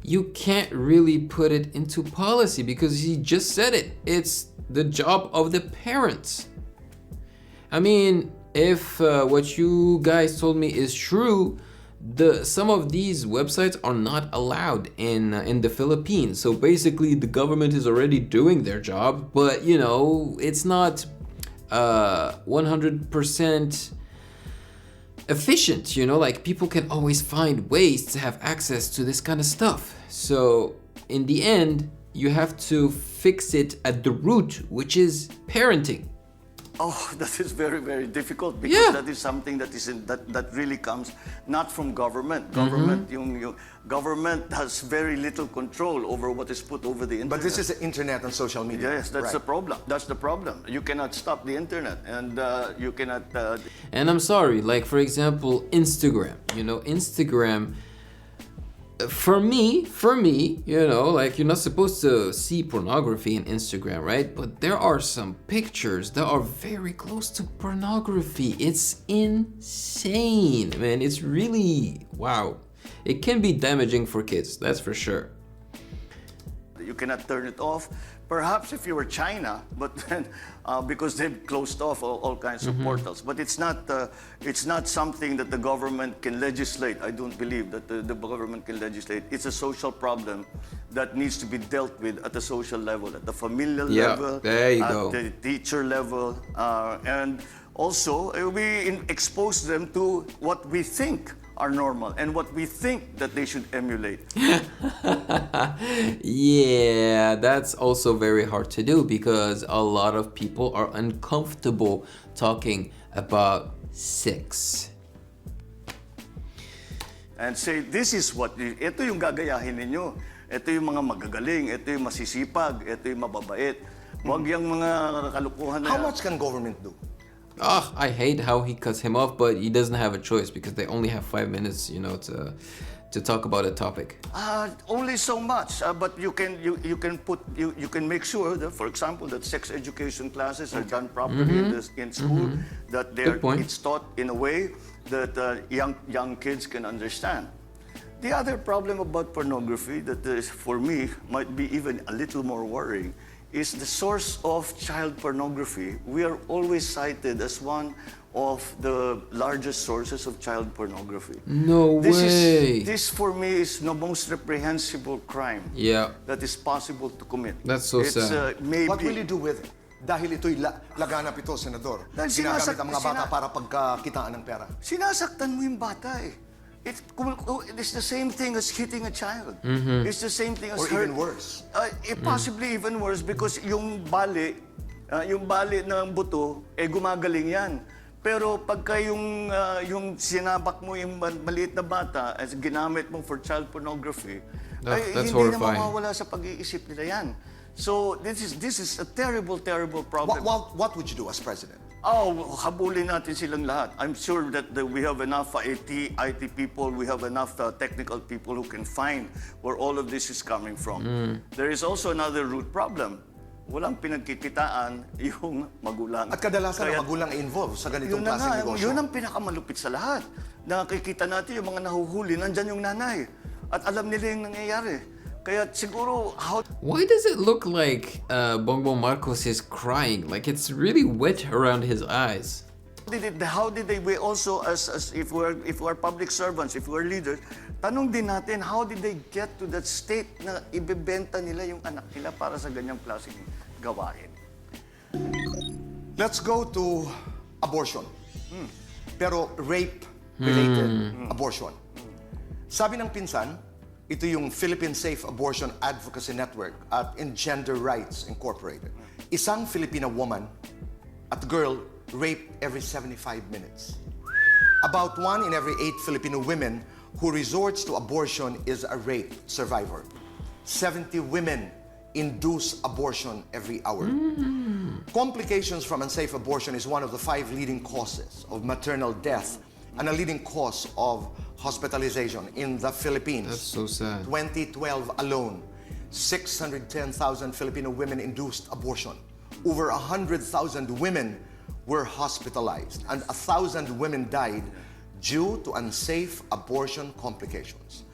You can't really put it into policy because he just said it. It's the job of the parents. I mean, if what you guys told me is true, some of these websites are not allowed in the Philippines. So basically, the government is already doing their job, but you know, it's not 100% efficient, you know, like people can always find ways to have access to this kind of stuff. So in the end, you have to fix it at the root, which is parenting. Oh, that is very, very difficult because that is something that that really comes not from government. Government has very little control over what is put over the internet. But this is the internet and social media. Yes, that's the problem. That's the problem. You cannot stop the internet, and you cannot. And I'm sorry, like for example, Instagram. You know, Instagram. For me, you know, like you're not supposed to see pornography in Instagram, right? But there are some pictures that are very close to pornography. It's insane, man. It's really, wow. It can be damaging for kids, that's for sure. You cannot turn it off. Perhaps if you were China, but then because they've closed off all kinds of portals. But it's not something that the government can legislate. I don't believe that the government can legislate. It's a social problem that needs to be dealt with at the social level, at the familial level, there you at go. the teacher level, and also we expose them to what we think are normal and what we think that they should emulate. Yeah, that's also very hard to do because a lot of people are uncomfortable talking about sex. And say, this is what, ito yung gagayahin ninyo. Ito yung mga magagaling, ito yung masisipag, ito yung mababait. Huwag yung mga kalukuhan na How much can government do? Oh, I hate how he cuts him off, but he doesn't have a choice because they only have 5 minutes, you know, to talk about a topic. Only so much, but you can make sure that, for example, that sex education classes are done properly in school, that it's taught in a way that young kids can understand. The other problem about pornography that is, for me, might be even a little more worrying is the source of child pornography. We are always cited as one of the largest sources of child pornography. No way. This for me is the most reprehensible crime Yeah. that is possible to commit. That's so sad. Maybe, What will you do with it? Dahil ito'y laganap ito, Senador. Dahil Ginagamit ang mga bata para pagkakitaan ng pera. Sinasaktan mo yung bata eh. It's the same thing as hitting a child. It's the same thing as Or even worse. Possibly even worse because yung bali ng buto, gumagaling yan. Pero pagka yung sinabak mo yung maliit na bata as ginamit mo for child pornography, That's hindi horrifying. na mawawala sa pag-iisip nila yan. So this is a terrible problem. What would you do as president? Habulin natin silang lahat. I'm sure that we have enough IT people, we have enough technical people who can find where all of this is coming from. There is also another root problem. Walang pinagkikitaan yung magulang. At kadalasan ang magulang ay involved sa ganitong klaseng negosyo. Yun ang pinakamalupit sa lahat. Nakikita natin yung mga nahuhuli, nandyan yung nanay. At alam nila yung nangyayari. Kaya siguro, Why does it look like Bongbong Marcos is crying? Like it's really wet around his eyes. how did they, we also, as if we're public servants, if we're leaders, tanong din natin, how did they get to that state na ibebenta nila yung anak nila para sa ganyang klaseng gawain? Let's go to abortion. Pero rape-related abortion. Sabi ng pinsan, ito yung Philippine Safe Abortion Advocacy Network at Engender Rights Incorporated. Isang Filipina woman at girl raped every 75 minutes. About 1 in every 8 Filipino women who resorts to abortion is a rape survivor. 70 women induce abortion every hour. Complications from unsafe abortion is one of the 5 leading causes of maternal death and a leading cause of hospitalization in the Philippines. That's so sad. 2012 alone, 610,000 Filipino women induced abortion. Over 100,000 women were hospitalized and 1,000 women died due to unsafe abortion complications.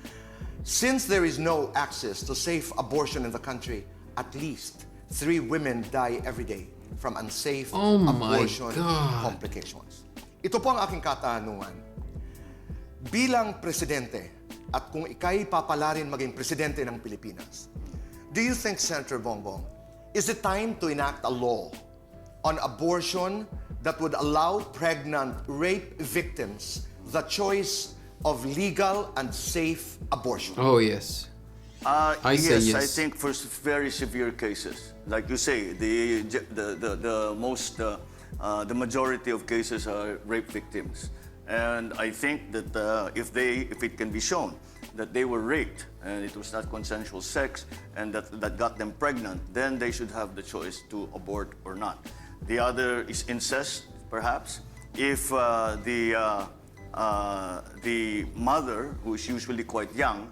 Since there is no access to safe abortion in the country, at least 3 women die every day from unsafe Oh my abortion God. complications. Ito po ang aking katanungan. Bilang presidente, at kung ika'y papalarin maging presidente ng Pilipinas, do you think, Senator Bongbong, is it time to enact a law on abortion that would allow pregnant rape victims the choice of legal and safe abortion? Oh yes. I say yes. I think for very severe cases, like you say, the majority of cases are rape victims, and I think that if it can be shown that they were raped and it was not consensual sex and that got them pregnant, then they should have the choice to abort or not. The other is incest, perhaps, if the mother, who is usually quite young,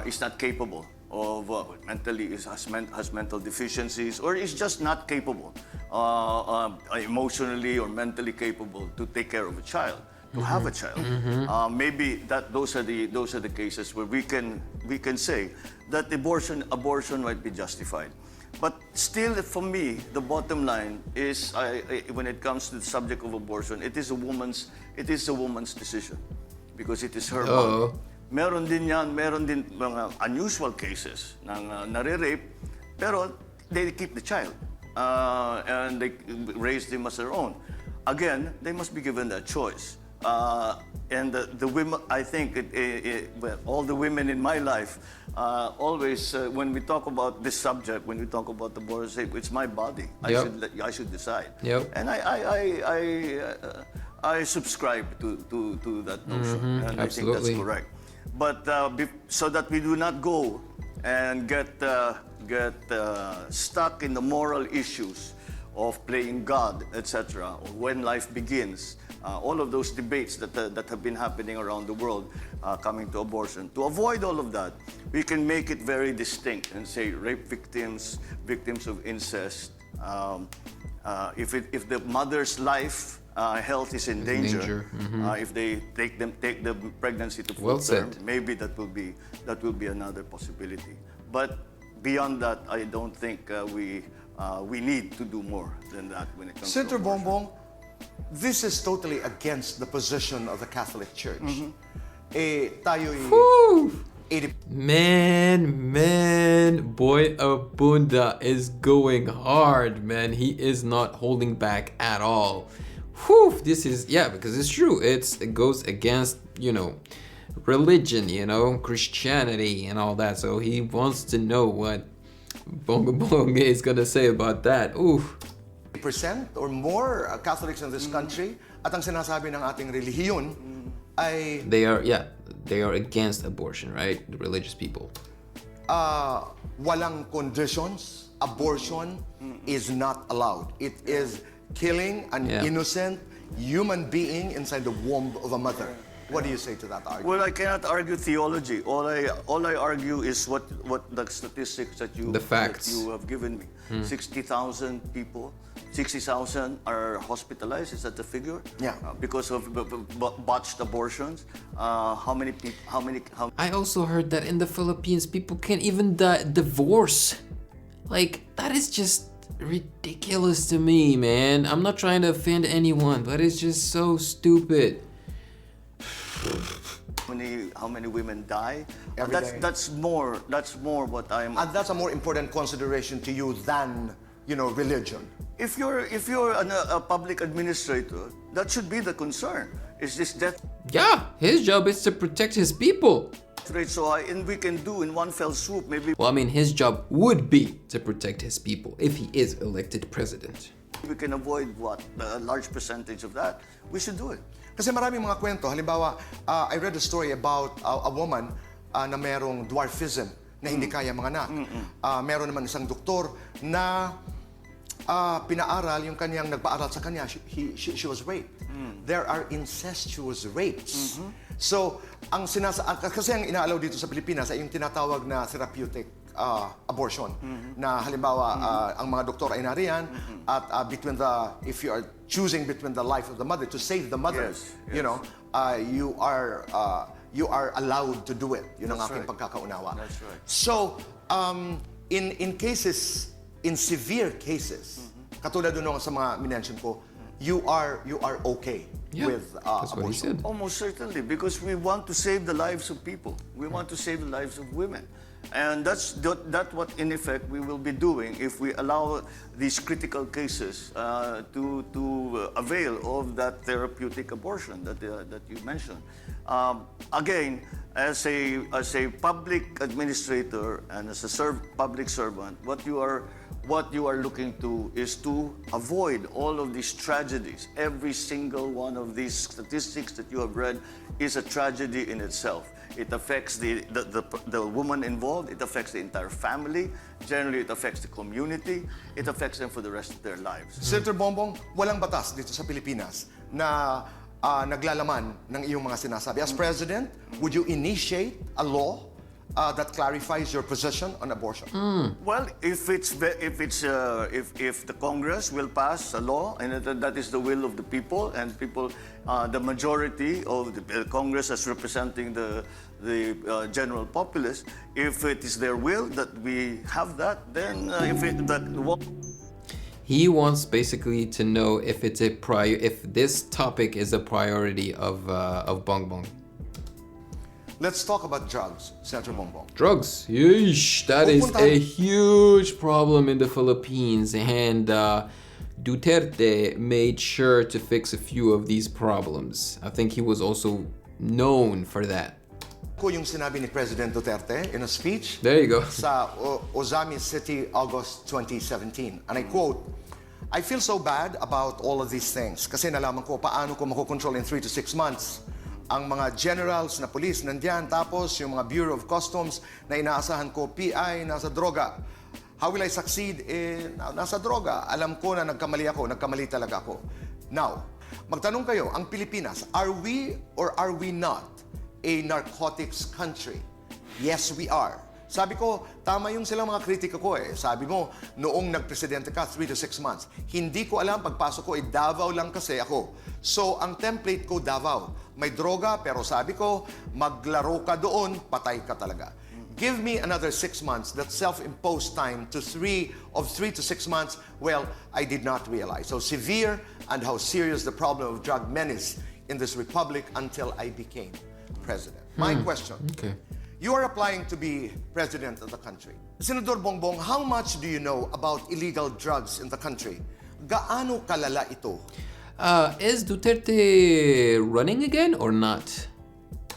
is not capable of has mental deficiencies, or is just not capable, emotionally or mentally capable to take care of a child, to have a child. Maybe those are the cases where we can say that abortion might be justified. But still, for me, the bottom line is, when it comes to the subject of abortion, it is a woman's decision, because it is her body. Meron din mga unusual cases ng nare-rape, pero they keep the child and they raise them as their own. Again, they must be given that choice. And the women, I think, all the women in my life, always, when we talk about this subject, when we talk about abortion, say, it's my body. Yep. I should decide. Yep. And I subscribe to that notion, and I think that's Absolutely. correct. But so that we do not go and get stuck in the moral issues of playing God, etc., or when life begins, all of those debates that have been happening around the world coming to abortion. To avoid all of that, we can make it very distinct and say rape victims, victims of incest. If the mother's life, health is in danger, if they take the pregnancy to full term, maybe that will be another possibility. But beyond that, I don't think we we need to do more than that when it comes to Senator abortion. Bongbong, this is totally against the position of the Catholic Church. Tayo'y Whew. 80 Man, boy Abunda is going hard, man. He is not holding back at all. Whew, this is, yeah, because it's true. It goes against, religion, Christianity and all that. So he wants to know what Bongbong is gonna say about that. Ooh. percent or more Catholics in this country, at ang sinasabi ng ating relihiyon ay They are against abortion, right? The religious people. walang conditions. Abortion is not allowed. It is killing an Yeah. innocent human being inside the womb of a mother. What do you say to that argument? Well, I cannot argue theology. All I argue is what the statistics that you The facts. that you have given me. 60,000 people, 60,000 are hospitalized. Is that the figure? Yeah. Because of botched abortions. How many people? How I also heard that in the Philippines, people can't even divorce. Like, that is just ridiculous to me, man. I'm not trying to offend anyone, but it's just so stupid. how many women die? Every day. That's more what I'm. And that's a more important consideration to you than, religion. If you're a public administrator, that should be the concern. Is this death Yeah, his job is to protect his people. rate so high? And we can do in one fell swoop, maybe Well, I mean, his job would be to protect his people if he is elected president. we can avoid a large percentage of that. We should do it. Kasi maraming mga kwento. Halimbawa, I read a story about a woman na merong dwarfism na hindi kaya manganak. Meron naman isang doktor na pinaaral yung kanyang nagpaaral sa kanya. She was raped. There are incestuous rapes. So, kasi ang inaalaw dito sa Pilipinas ay yung tinatawag na therapeutic abortion. Na halimbawa, ang mga doktor ay nariyan at if you are choosing between the life of the mother to save the mother, Yes. you are allowed to do it. Yun ang That's aking right. pagkakaunawa. That's right. So, in severe cases, katulad doon sa mga minention ko, you are okay Yeah, with that's what he abortion. said. Almost certainly, because we want to save the lives of people. We want to save the lives of women. And that's what, in effect, we will be doing if we allow these critical cases to avail of that therapeutic abortion that you mentioned. Again, as a public administrator and as a public servant, what you are looking to is to avoid all of these tragedies. Every single one of these statistics that you have read is a tragedy in itself. It affects the woman involved, it affects the entire family, generally it affects the community, it affects them for the rest of their lives. Senator Bongbong, walang batas dito sa Pilipinas na naglalaman ng iyong mga sinasabi. As President, would you initiate a law that clarifies your position on abortion? Well, if the Congress will pass a law, and that is the will of the people, and the majority of the Congress as representing the general populace, if it is their will that we have that, then He wants basically to know if it's if this topic is a priority of Bongbong. Let's talk about drugs, Senator Bongbong. Drugs, yeesh, that is Pupunta- a huge problem in the Philippines, and Duterte made sure to fix a few of these problems. I think he was also known for that. Ko yung sinabi ni President Duterte in a speech There you go. sa Ozami City, August 2017. And I quote, "I feel so bad about all of these things kasi nalaman ko paano ko makokontrol in 3 to 6 months ang mga generals na police nandiyan, tapos yung mga Bureau of Customs na inaasahan ko, PI, nasa droga. How will I succeed in nasa droga? Alam ko na nagkamali talaga ako. Now, magtanong kayo, ang Pilipinas, are we or are we not a narcotics country? Yes, we are. Sabi ko, tama yung silang mga kritika ko eh. Sabi mo, noong nagpresidente ka, 3 to 6 months. Hindi ko alam, pagpasok ko, Davao lang kasi ako. So, ang template ko, Davao. May droga, pero sabi ko, maglaro ka doon, patay ka talaga. Give me another 6 months, that self-imposed time of 3 to 6 months, well, I did not realize how severe and how serious the problem of drug menace in this republic until I became president. My question, Okay. you are applying to be president of the country. Senador Bongbong, how much do you know about illegal drugs in the country? Gaano kalala ito? Is Duterte running again or not?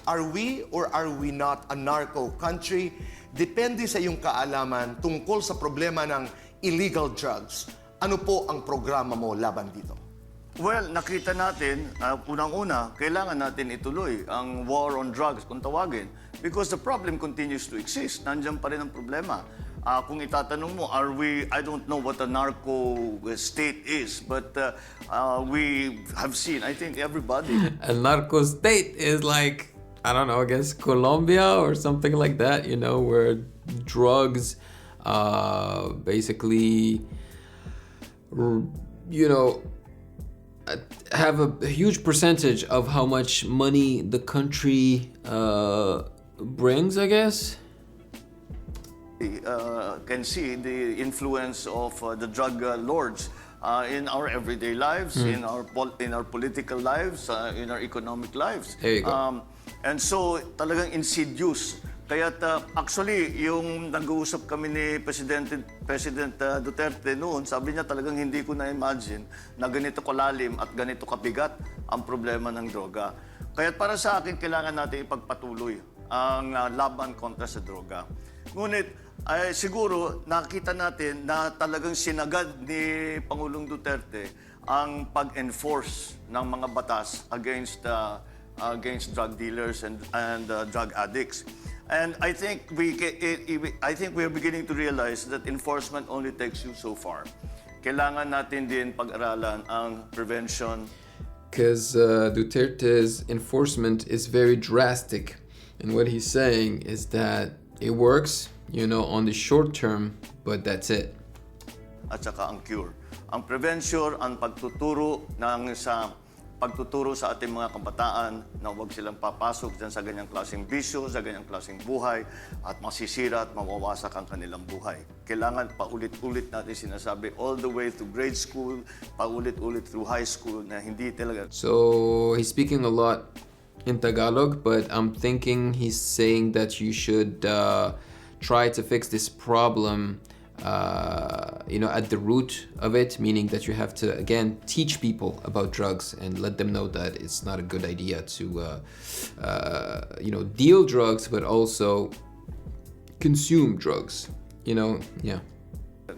Are we or are we not a narco country? Depende sa iyong kaalaman tungkol sa problema ng illegal drugs. Ano po ang programa mo laban dito? Well, nakita natin, unang-una, kailangan natin ituloy ang war on drugs, kung tawagin. Because the problem continues to exist. Nandiyan pa rin ang problema. Kung itatanong mo, I don't know what a narco state is, but we have seen, I think everybody. A narco state is like, I don't know, I guess Colombia or something like that, you know, where drugs basically, you know, have a huge percentage of how much money the country brings, I guess. Can see the influence of the drug lords in our everyday lives, in our political lives, in our economic lives. There you go. And so talagang insidious. Kaya actually yung nag-uusap kami ni President Duterte noon, sabi niya talagang hindi ko na-imagine na ganito kalalim at ganito kabigat ang problema ng droga. Kaya para sa akin kailangan natin ipagpatuloy ang laban kontra sa droga. Ngunit siguro nakita natin na talagang sinagad ni Pangulong Duterte ang pag-enforce ng mga batas against drug dealers and drug addicts. And I think we are beginning to realize that enforcement only takes you so far. Kailangan natin din pag-aralan ang prevention. Because Duterte's enforcement is very drastic. And what he's saying is that it works, you know, on the short term, but that's it. At saka ang cure. Ang prevention, ang pagtuturo sa ating mga kabataan na huwag silang papasok dyan sa ganyang klaseng bisyo, sa ganyang klaseng buhay, at masisira at mawawasak ang kanilang buhay. Kailangan paulit-ulit natin sinasabi all the way to grade school, paulit-ulit through high school na hindi talaga. So he's speaking a lot in Tagalog, but I'm thinking he's saying that you should try to fix this problem you know, at the root of it, meaning that you have to, again, teach people about drugs and let them know that it's not a good idea to, you know, deal drugs, but also consume drugs, you know, yeah.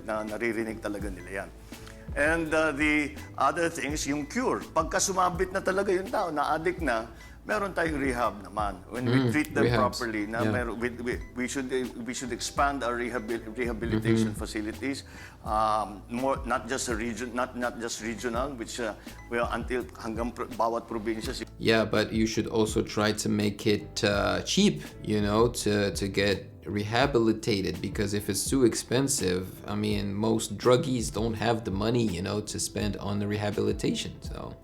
Na naririnig talaga nila yan. And the other thing is yung cure. Pagka sumabit na talaga yung tao, na-addict na, meron tayong rehab naman. When we treat them rehabs. properly, na we should expand our rehabilitation facilities, more not just regional, which until hanggang bawat probinsya. Yeah, but you should also try to make it cheap, you know, to get rehabilitated, because if it's too expensive, I mean, most druggies don't have the money, you know, to spend on the rehabilitation. So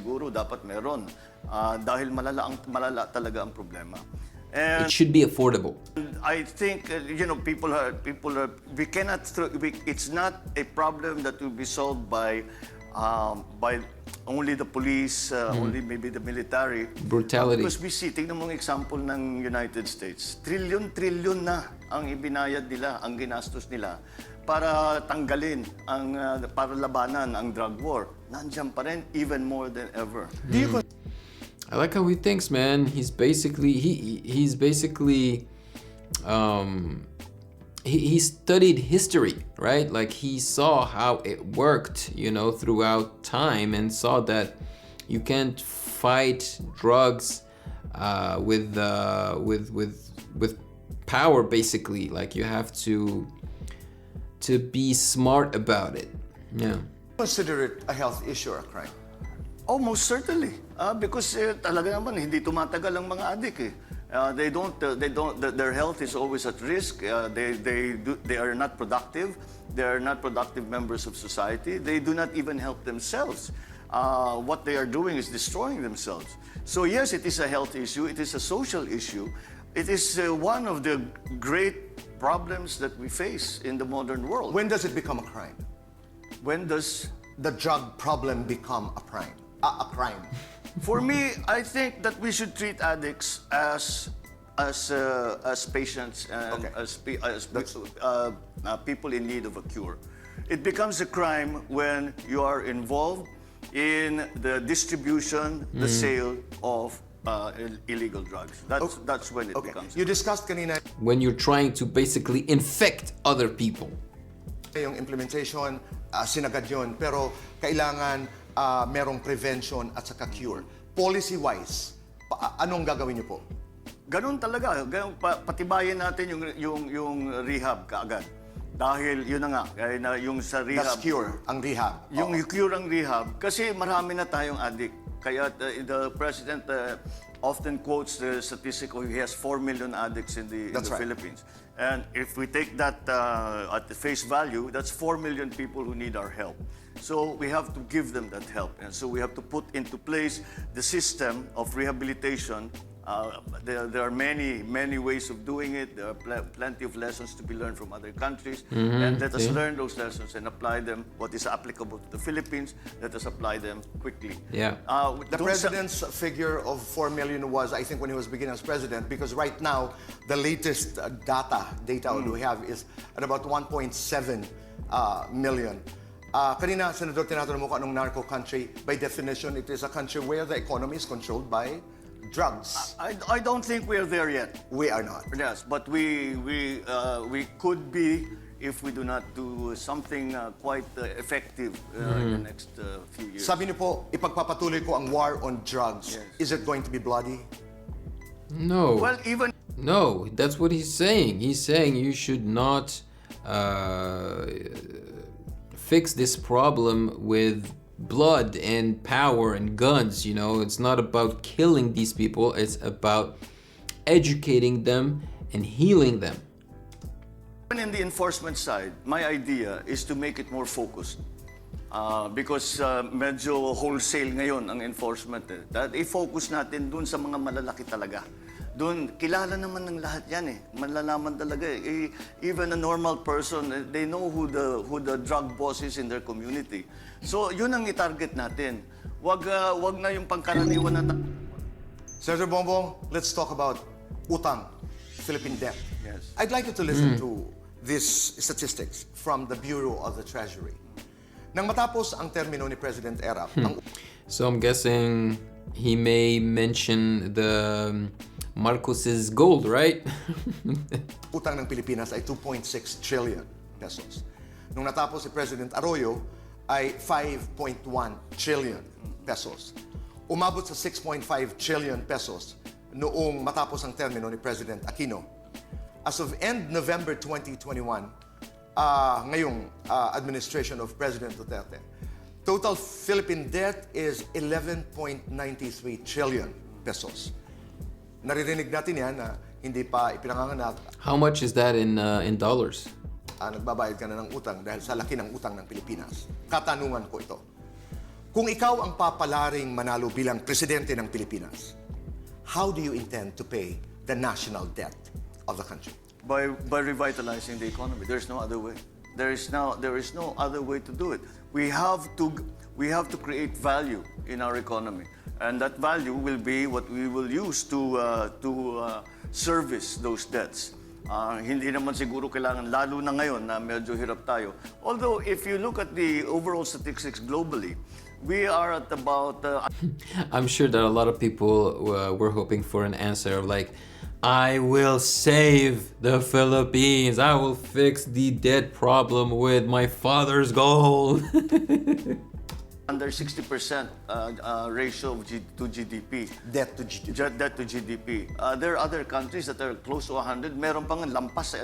Siguro dapat meron dahil malala talaga ang problema. And it should be affordable. I think you know we cannot it's not a problem that will be solved by only the police, only maybe the military. Brutality. Because we see, tingnan mo ang example ng United States. Trilyon na ang ibinayad nila, ang ginastos nila para tanggalin para labanan ang drug war. Nandiyan pa rin even more than ever. I like how he thinks, man. He's basically he studied history, right? Like he saw how it worked, you know, throughout time, and saw that you can't fight drugs with power, basically. Like you have to be smart about it. Yeah. Consider it a health issue or a crime? Oh, most certainly. Because talaga naman hindi tumatagal ang mga addict eh. Their health is always at risk. They are not productive. They are not productive members of society. They do not even help themselves. What they are doing is destroying themselves. So yes, it is a health issue. It is a social issue. It is one of the great problems that we face in the modern world. When does it become a crime? When does The drug problem become a crime? A crime. For me, I think that we should treat addicts as patients and Okay. as people in need of a cure. It becomes a crime when you are involved in the distribution, the sale of illegal drugs. That's when it Okay. becomes. You discussed kanina When you're trying to basically infect other people. yung implementation, sinagad yun, pero kailangan merong prevention at saka cure. Policy-wise, anong gagawin niyo po? Ganun talaga. Patibayin natin yung rehab kaagad. Dahil yun na nga, yung sa rehab. That's cure, ang rehab. Yung cure ang rehab. Kasi marami na tayong addict. Kaya the President often quotes the statistic he has 4 million addicts in the That's right. Philippines. And if we take that at the face value, that's 4 million people who need our help. So we have to give them that help. And so we have to put into place the system of rehabilitation. There are many ways of doing it. There are plenty of lessons to be learned from other countries. And let us learn those lessons and apply them, what is applicable to the Philippines. Let us apply them quickly. Yeah. The president's figure of 4 million was, I think, when he was beginning as president, because right now, the latest data we have is at about 1.7 million. Kanina, Senador, tinatanong mo kung anong narco country. By definition, it is a country where the economy is controlled by drugs. I don't think we are there yet. We are not. Yes, but we could be if we do not do something quite effective in the next few years. Sabi niyo po, ipagpapatuloy ko ang war on drugs. Yes. Is it going to be bloody? No. Well, even No, that's what he's saying. He's saying you should not fix this problem with blood and power and guns. You know, it's not about killing these people. It's about educating them and healing them. in the enforcement side, my idea is to make it more focused. Because medyo wholesale ngayon ang enforcement. That i-focus natin dun sa mga malalaki talaga. Doon, kilala naman ng lahat yan eh. Malalaman talaga eh. Even a normal person, they know who the drug boss is in their community. So, yun ang i-target natin. Wag na yung pangkaraniwan na... Senator Bongbong, let's talk about utang, Philippine debt. Yes. I'd like you to listen to these statistics from the Bureau of the Treasury. Nang matapos ang termino ni President Erap, ang So I'm guessing he may mention the Marcos's gold, right? utang ng Pilipinas ay 2.6 trillion pesos. Nung natapos si President Arroyo ay 5.1 trillion pesos. Umabot sa 6.5 trillion pesos noong matapos ang termino ni President Aquino. As of end November 2021, ngayong administration of President Duterte, total Philippine debt is 11.93 trillion pesos. Naririnig natin yan na hindi pa ipinanganganak. How much is that in dollars? Nagbabayad ka na ng utang dahil sa laki ng utang ng Pilipinas. Katanungan ko ito. Kung ikaw ang papalaring manalo bilang presidente ng Pilipinas, how do you intend to pay the national debt of the country? By revitalizing the economy. There's no other way. There is no other way to do it. We have to create value in our economy. And that value will be what we will use to service those debts. Hindi naman siguro kailangan, lalo na ngayon na medyo hirap tayo. Although, if you look at the overall statistics globally, we are at about... I'm sure that a lot of people were hoping for an answer of like, I will save the Philippines. I will fix the debt problem with my father's gold. under 60% ratio to GDP. Debt to GDP. Debt to GDP. There are other countries that are close to 100. Meron pang lampas sa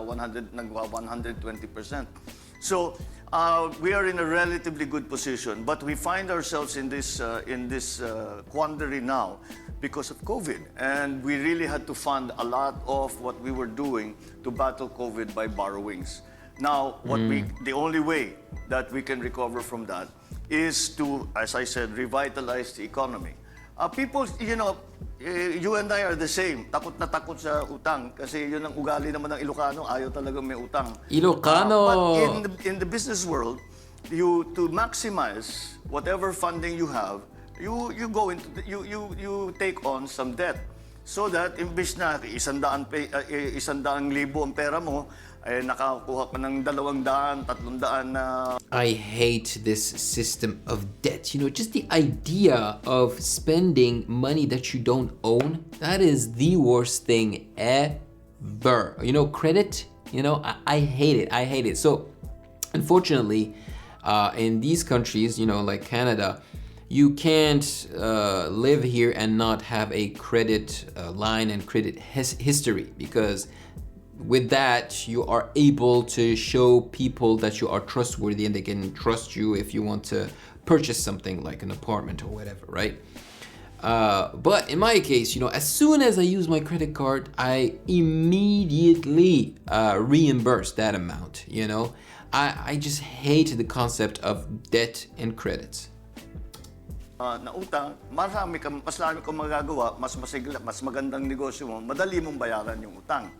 100, nagwa 120%. So we are in a relatively good position, but we find ourselves in this quandary now because of COVID, and we really had to fund a lot of what we were doing to battle COVID by borrowings. Now, the only way that we can recover from that is to, as I said, revitalize the economy. People, you and I are the same. Takot na takot sa utang kasi yun ang ugali naman ng Ilocano, ayaw talagang may utang. Ilocano! But in the business world, to maximize whatever funding you have, you take on some debt. So that imbis na 100,000 ang pera mo, ay nakakuha ka ng 200, 300 na. I hate this system of debt. Just the idea of spending money that you don't own, that is the worst thing ever. Credit, I hate it. I hate it. So, unfortunately, in these countries, like Canada, you can't live here and not have a credit line and credit history, because with that you are able to show people that you are trustworthy and they can trust you if you want to purchase something like an apartment or whatever, right? But in my case, as soon as I use my credit card, I immediately reimburse that amount. I just hate the concept of debt and credits. Na utang, mas marami kang magagawa, mas magandang negosyo mo, madali mong bayaran yung utang.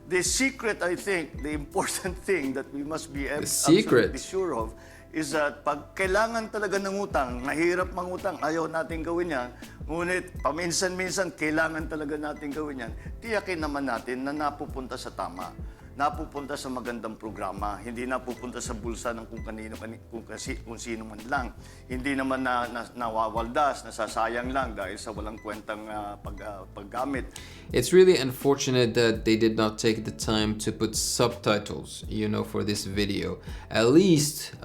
The secret, I think, the important thing that we must be absolutely sure of is that pag kailangan talaga ng utang, mahirap mangutang, ayaw natin gawin yan, ngunit paminsan-minsan kailangan talaga natin gawin yan, tiyakin naman natin na napupunta sa tama. Napupunta sa magandang programa, hindi napupunta sa bulsa ng kung sino man lang. Hindi naman nawawaldas, nasasayang lang dahil sa walang kwentang paggamit. It's really unfortunate that they did not take the time to put subtitles, for this video. At least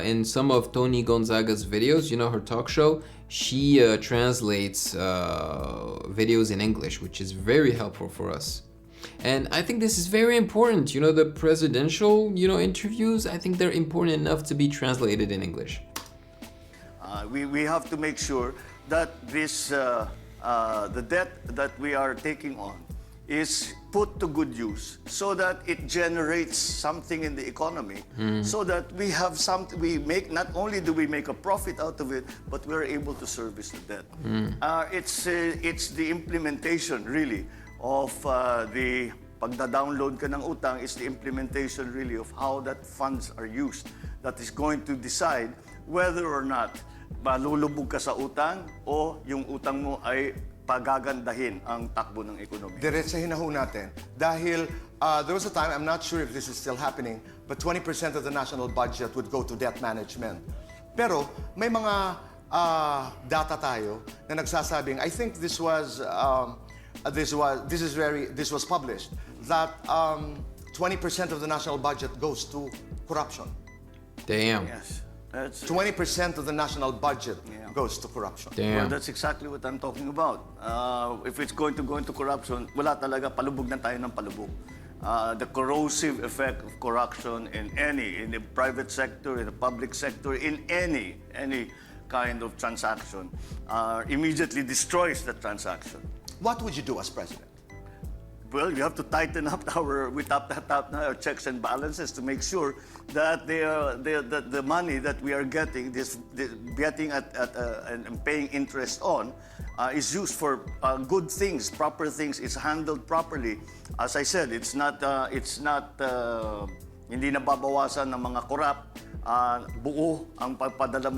in some of Tony Gonzaga's videos, her talk show, she translates videos in English, which is very helpful for us. And I think this is very important. The presidential, interviews, I think they're important enough to be translated in English. We have to make sure that the debt that we are taking on is put to good use so that it generates something in the economy, so that we have something, not only do we make a profit out of it, but we're able to service the debt. It's the implementation, really, of the pagda-download ka ng utang is the implementation really of how that funds are used that is going to decide whether or not malulubog ka sa utang o yung utang mo ay pagagandahin ang takbo ng ekonomiya. Diretsahin na ho natin. Dahil there was a time, I'm not sure if this is still happening, but 20% of the national budget would go to debt management. Pero may mga data tayo na nagsasabing, I think this was published, that 20% of the national budget goes to corruption. Damn. Yes. 20% of the national budget goes to corruption. Damn. Well, that's exactly what I'm talking about. If it's going to go into corruption, wala talaga, palubog na tayo ng palubog. The corrosive effect of corruption in the private sector, in the public sector, in any kind of transaction, immediately destroys the transaction. What would you do as president? Well, we have to tighten up our checks and balances to make sure that the money that we are getting, and paying interest on, is used for good things, proper things. It's handled properly. As I said, it's not hindi nababawasan ng mga korap. Buo ang ipapadala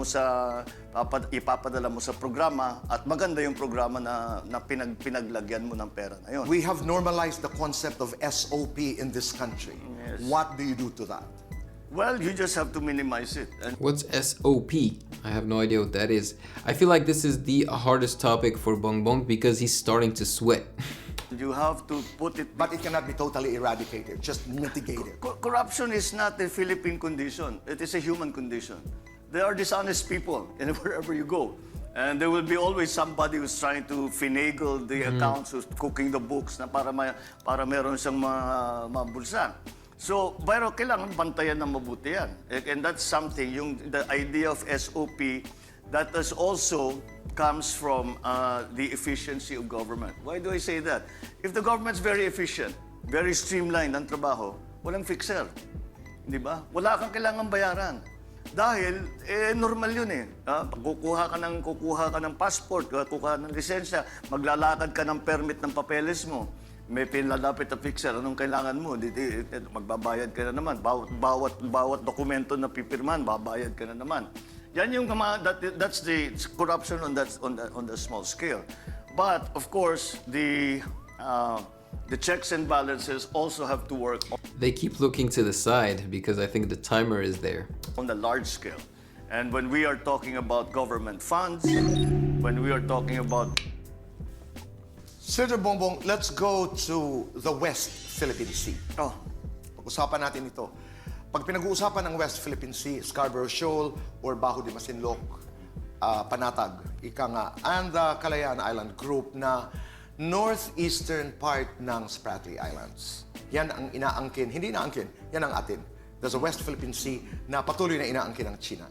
mo sa programa at maganda yung programa na pinaglagyan mo ng pera na yun. We have normalized the concept of SOP in this country. Yes. What do you do to that? Well, you just have to minimize it. And What's SOP? I have no idea what that is. I feel like this is the hardest topic for Bongbong because he's starting to sweat. you have to put it. But it cannot be totally eradicated, just mitigated. Corruption is not a Philippine condition. It is a human condition. There are dishonest people wherever you go. And there will be always somebody who's trying to finagle the accounts, who's cooking the books na para meron siyang mabulsa. So, pero kailangan bantayan ng mabuti yan. And that's something, the idea of SOP, that is also comes from the efficiency of government. Why do I say that? If the government's very efficient, very streamlined ang trabaho, walang fixer. Di ba? Wala kang kailangan bayaran. Dahil, normal yun eh. Kukuha ka ng passport, kukuha ng lisensya, maglalakad ka ng permit ng papeles mo. May pinlalapit na fixer, anong kailangan mo? Magbabayad ka na naman. Bawat dokumento na pipirman, babayad ka na naman. Yan yung that's the corruption on the small scale. But of course, the checks and balances also have to work They keep looking to the side because I think the timer is there. on the large scale. And when we are talking about government funds, when we are talking about Senator Bongbong, let's go to the West Philippine Sea. oh, Pag-usapan natin ito. Pag pinag-uusapan ng West Philippine Sea, Scarborough Shoal or Bajo de Masinloc, Panatag, ika nga, and the Kalayaan Island Group na northeastern part ng Spratly Islands. Yan ang inaangkin, hindi inaangkin, yan ang atin. There's a West Philippine Sea na patuloy na inaangkin ng China.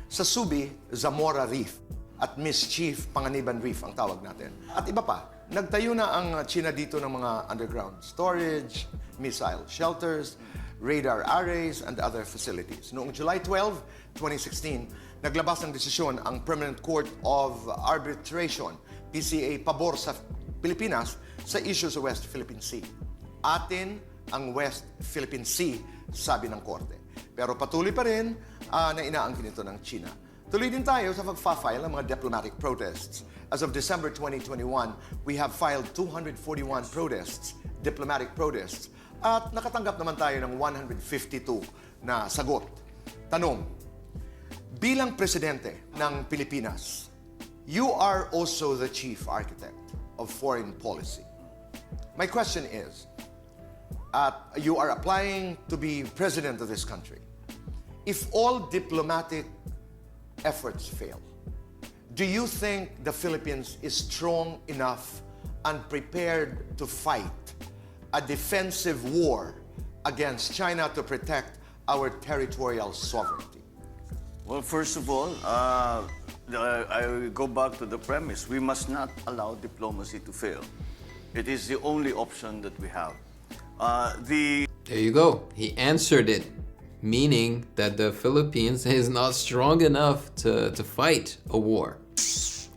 Sa Subi, Zamora Reef at Mischief Panganiban Reef ang tawag natin. At iba pa, nagtayo na ang China dito ng mga underground storage, missile shelters, radar arrays, and other facilities. Noong July 12, 2016, naglabas ng desisyon ang Permanent Court of Arbitration, PCA, pabor sa Pilipinas sa issue sa West Philippine Sea. Atin ang West Philippine Sea, sabi ng korte. Pero patuloy pa rin na inaangkin ito ng China. Tuloy din tayo sa pagfa-file ng mga diplomatic protests. As of December 2021, we have filed 241 protests, diplomatic protests, at nakatanggap naman tayo ng 152 na sagot. Tanong, bilang presidente ng Pilipinas, you are also the chief architect of foreign policy. My question is, you are applying to be president of this country. If all diplomatic efforts fail, do you think the Philippines is strong enough and prepared to fight a defensive war against China to protect our territorial sovereignty? well, first of all, I go back to the premise. We must not allow diplomacy to fail. It is the only option that we have. There you go. He answered it, meaning that the Philippines is not strong enough to fight a war.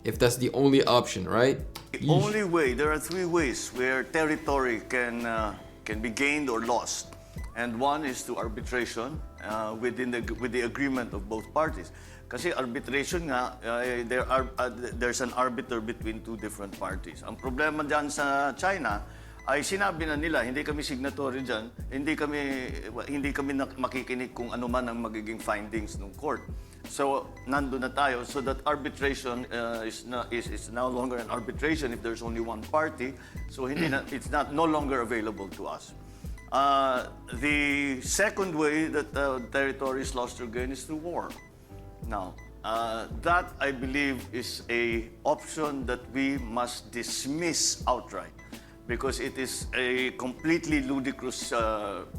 If that's the only option, right? The only way, there are three ways where territory can be gained or lost. And one is to arbitration with the agreement of both parties. Kasi arbitration nga, there's an arbiter between two different parties. Ang problema dyan sa China ay sinabi na nila, hindi kami signatory dyan, hindi kami makikinig kung ano man ang magiging findings ng court. So, nandun na tayo. So that arbitration is no longer an arbitration if there's only one party. So it's no longer available to us. The second way that territory is lost or gained is through war. Now, that I believe is a option that we must dismiss outright because it is a completely ludicrous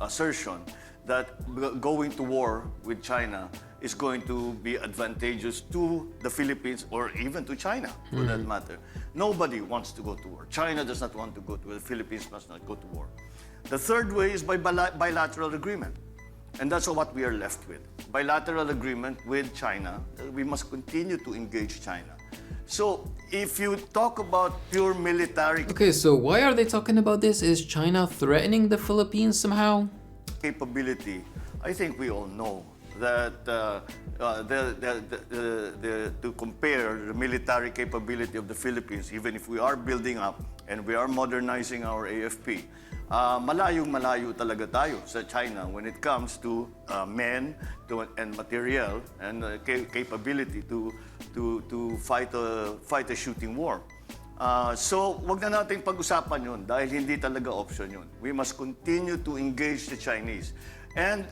assertion that going to war with China is going to be advantageous to the Philippines or even to China, for that matter. Nobody wants to go to war. China does not want to go to war. The Philippines must not go to war. The third way is by bilateral agreement. And that's what we are left with. Bilateral agreement with China. We must continue to engage China. So, if you talk about pure military Okay, so why are they talking about this? Is China threatening the Philippines somehow? capability, I think we all know that to compare the military capability of the Philippines, even if we are building up and we are modernizing our AFP, malayong-malayo talaga tayo sa China when it comes to men and material and capability to fight a shooting war. So, wag na nating pag-usapan yun dahil hindi talaga option yun. We must continue to engage the Chinese. And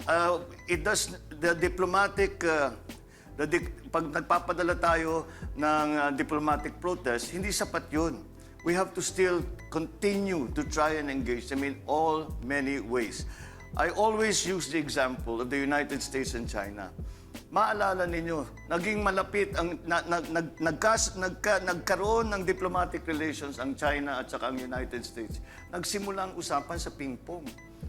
pag nagpapadala tayo ng diplomatic protest, hindi sapat yun. We have to still continue to try and engage them in all many ways. I always use the example of the United States and China. Maalala ninyo, naging malapit ang nagkaroon ng diplomatic relations ang China at saka ang United States. Nagsimula ang usapan sa ping-pong.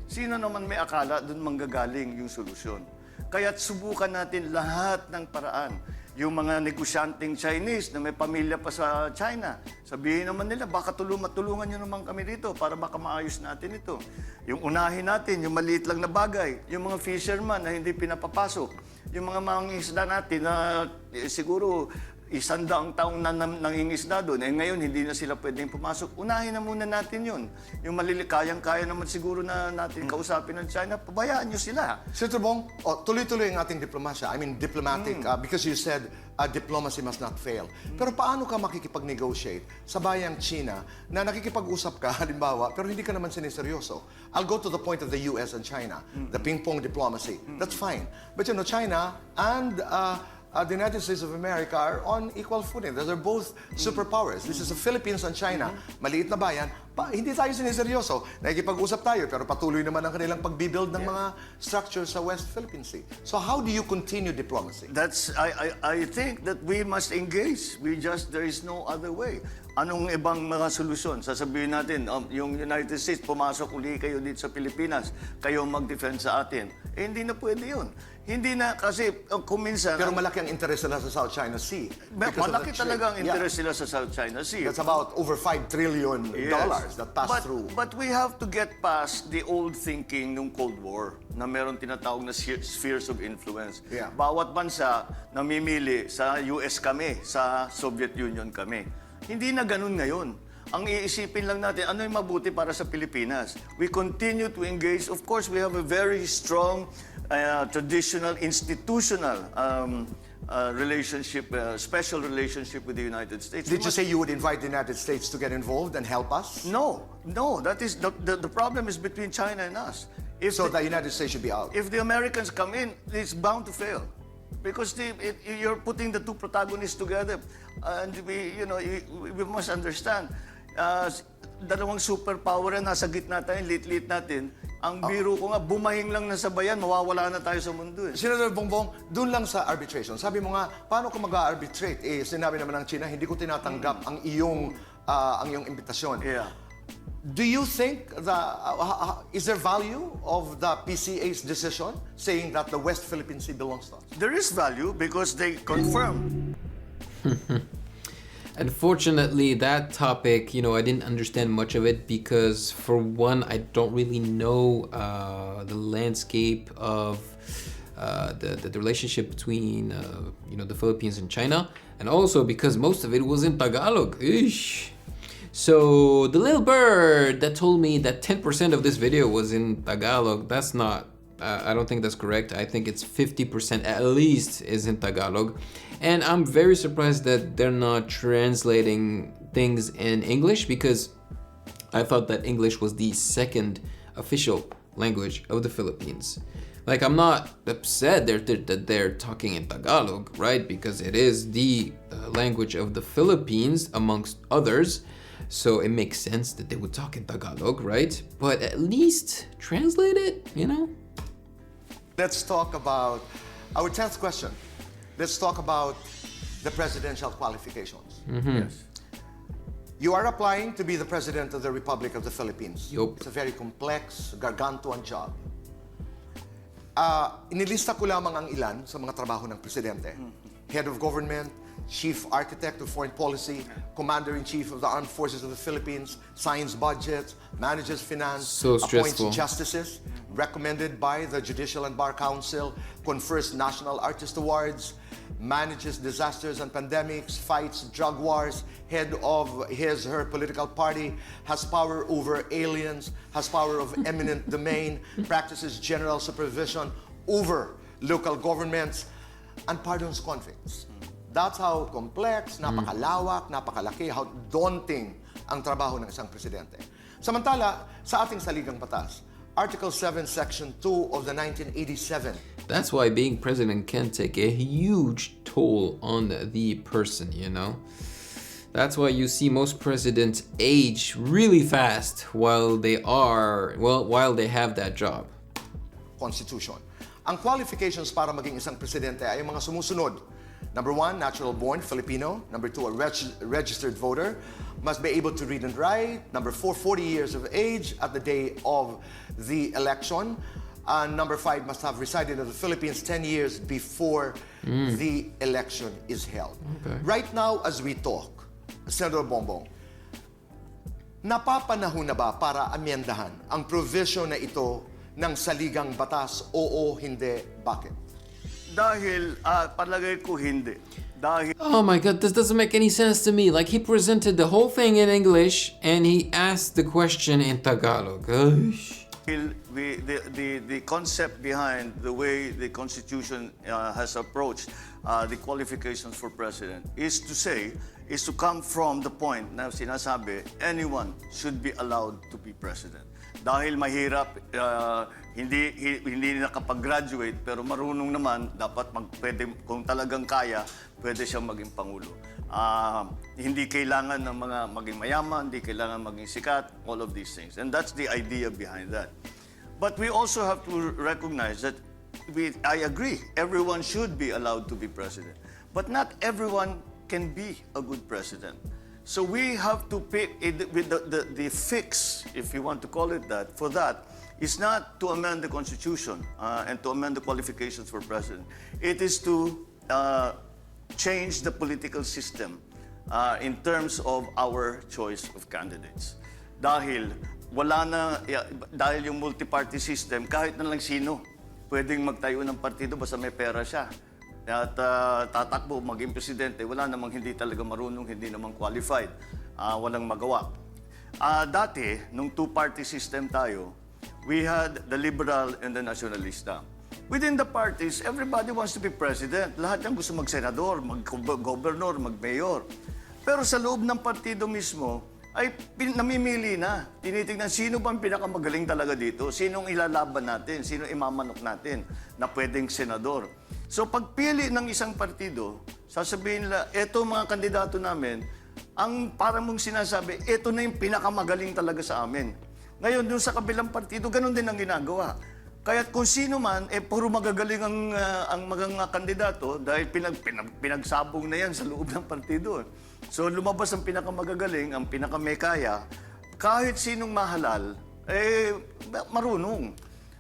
Sino naman may akala doon manggagaling yung solusyon? Kaya't subukan natin lahat ng paraan. Yung mga negosyanteng Chinese na may pamilya pa sa China, sabihin naman nila, baka matulungan nyo naman kami dito para baka maayos natin ito. Yung unahin natin, yung maliit lang na bagay, yung mga fisherman na hindi pinapapasok, yung mga mangingisda natin na siguro 100 taong na nangingisda doon, ngayon hindi na sila pwedeng pumasok. Unahin na muna natin yun. Yung kayang-kaya naman siguro na natin kausapin ng China, pabayaan nyo sila. Senator Bong, tuloy-tuloy ang ating diplomasya. I mean, diplomatic, because you said diplomacy must not fail. Pero paano ka makikipag-negotiate sa bayang China na nakikipag-usap ka, halimbawa, pero hindi ka naman siniseryoso? I'll go to the point of the US and China, the ping-pong diplomacy. That's fine. But you know, China and the United States of America are on equal footing. They're both superpowers. This is the Philippines and China, maliit na bayan. Hindi tayo siniseryoso. Nakikipag-usap tayo, pero patuloy naman ang kanilang pagbibuild ng mga structures sa West Philippine Sea. So how do you continue diplomacy? I think that we must engage. There is no other way. Anong ibang mga solusyon? Sasabihin natin, yung United States, pumasok uli kayo dito sa Pilipinas, kayo mag-defend sa atin. Hindi na pwede yun. Hindi na, kasi kung minsan... Pero malaki ang interest nila sa South China Sea. Malaki talaga ang interest nila sa South China Sea. That's about over $5 trillion that pass through. But we have to get past the old thinking nung Cold War na meron tinatawag na spheres of influence. Yeah. Bawat bansa namimili sa US kami, sa Soviet Union kami. Hindi na ganun ngayon. Ang iisipin lang natin, ano yung mabuti para sa Pilipinas? We continue to engage. Of course, we have a very strong traditional, institutional relationship, special relationship with the United States. Did you say you would invite the United States to get involved and help us? No. That is the problem is between China and us. So the United States should be out. If the Americans come in, it's bound to fail. Because you're putting the two protagonists together. And we must understand, dalawang superpower na nasa gitna tayo, lit-lit natin. Ang biro ko nga, bumahing lang na sa bayan, mawawala na tayo sa mundo. Senator Bongbong, doon lang sa arbitration. Sabi mo nga, paano ko mag-arbitrate? Sinabi naman ng China, hindi ko tinatanggap ang iyong imbitasyon. Yeah. Do you think is there value of the PCA's decision saying that the West Philippine Sea belongs to us? There is value because they confirm. Unfortunately, that topic, I didn't understand much of it because, for one, I don't really know the landscape of the relationship between, the Philippines and China, and also because most of it was in Tagalog. Eesh. So the little bird that told me that 10% of this video was in Tagalog, that's not, I don't think that's correct. I think it's 50% at least is in Tagalog. And I'm very surprised that they're not translating things in English because I thought that English was the second official language of the Philippines. Like, I'm not upset that they're talking in Tagalog, right? Because it is the language of the Philippines amongst others. So it makes sense that they would talk in Tagalog, right? But at least translate it, Let's talk about our 10th question. Let's talk about the presidential qualifications. Yes. You are applying to be the President of the Republic of the Philippines. Yup. It's a very complex, gargantuan job. Inilista ko lamang ang ilan sa mga trabaho ng Presidente. Head of Government, Chief Architect of Foreign Policy, Commander-in-Chief of the Armed Forces of the Philippines, signs budget, manages finance, So appoints stressful. justices, recommended by the Judicial and Bar Council, confers National Artist Awards, manages disasters and pandemics, fights drug wars, head of her political party, has power over aliens, has power of eminent domain, practices general supervision over local governments, and pardons convicts. That's how complex, napakalawak, napakalaki, how daunting ang trabaho ng isang presidente. Samantala, sa ating saligang batas, Article 7, Section 2 of the 1987. That's why being president can take a huge toll on the person, That's why you see most presidents age really fast while they have that job. Constitution. Ang qualifications para maging isang presidente ay mga sumusunod. Number 1, natural-born Filipino. Number 2, a registered voter. Must be able to read and write. Number 4, 40 years of age at the day of the election. Number 5 must have resided in the Philippines 10 years before the election is held. Okay. Right now, as we talk, Senator Bongbong, napapanahon na ba para amyendahan ang provision na ito ng saligang batas? Oo, hindi, bakit? Dahil, palagay ko hindi. Dahil Oh my god, this doesn't make any sense to me. Like, he presented the whole thing in English and he asked the question in Tagalog. Gosh. the concept behind the way the Constitution has approached the qualifications for president is to come from the point na sinasabi anyone should be allowed to be president. Dahil mahirap, hindi nakapag-graduate pero marunong naman, dapat pwede, kung talagang kaya, pwede siyang maging pangulo. Hindi kailangan ng mga maging mayaman, hindi kailangan maging sikat, all of these things. And that's the idea behind that. But we also have to recognize that I agree, everyone should be allowed to be president. But not everyone can be a good president. So we have to pick with the fix, if you want to call it that, for that is not to amend the Constitution and to amend the qualifications for president. It is to change the political system in terms of our choice of candidates. Dahil yung multi-party system, kahit na lang sino pwedeng magtayo ng partido basta may pera siya. At tatakbo, maging presidente, wala namang hindi talaga marunong, hindi namang qualified, walang magawa. Dati, nung two-party system tayo, we had the liberal and the nationalista. Within the parties, everybody wants to be president. Lahat yan gusto mag-senador, mag-governor, mag-mayor. Pero sa loob ng partido mismo, ay namimili na. Tinitingnan sino bang pinakamagaling talaga dito, sinong ilalaban natin, sino imamanok natin na pwedeng senador. So pagpili ng isang partido, sasabihin nila, eto mga kandidato namin, ang parang mong sinasabi, eto na yung pinakamagaling talaga sa amin. Ngayon, dun sa kabilang partido, ganun din ang ginagawa. Kaya kung sino man, puro magagaling ang mga kandidato dahil pinagsabong na yan sa loob ng partido. So lumabas ang pinakamagagaling, ang pinakamekaya, kahit sinong mahalal, marunong.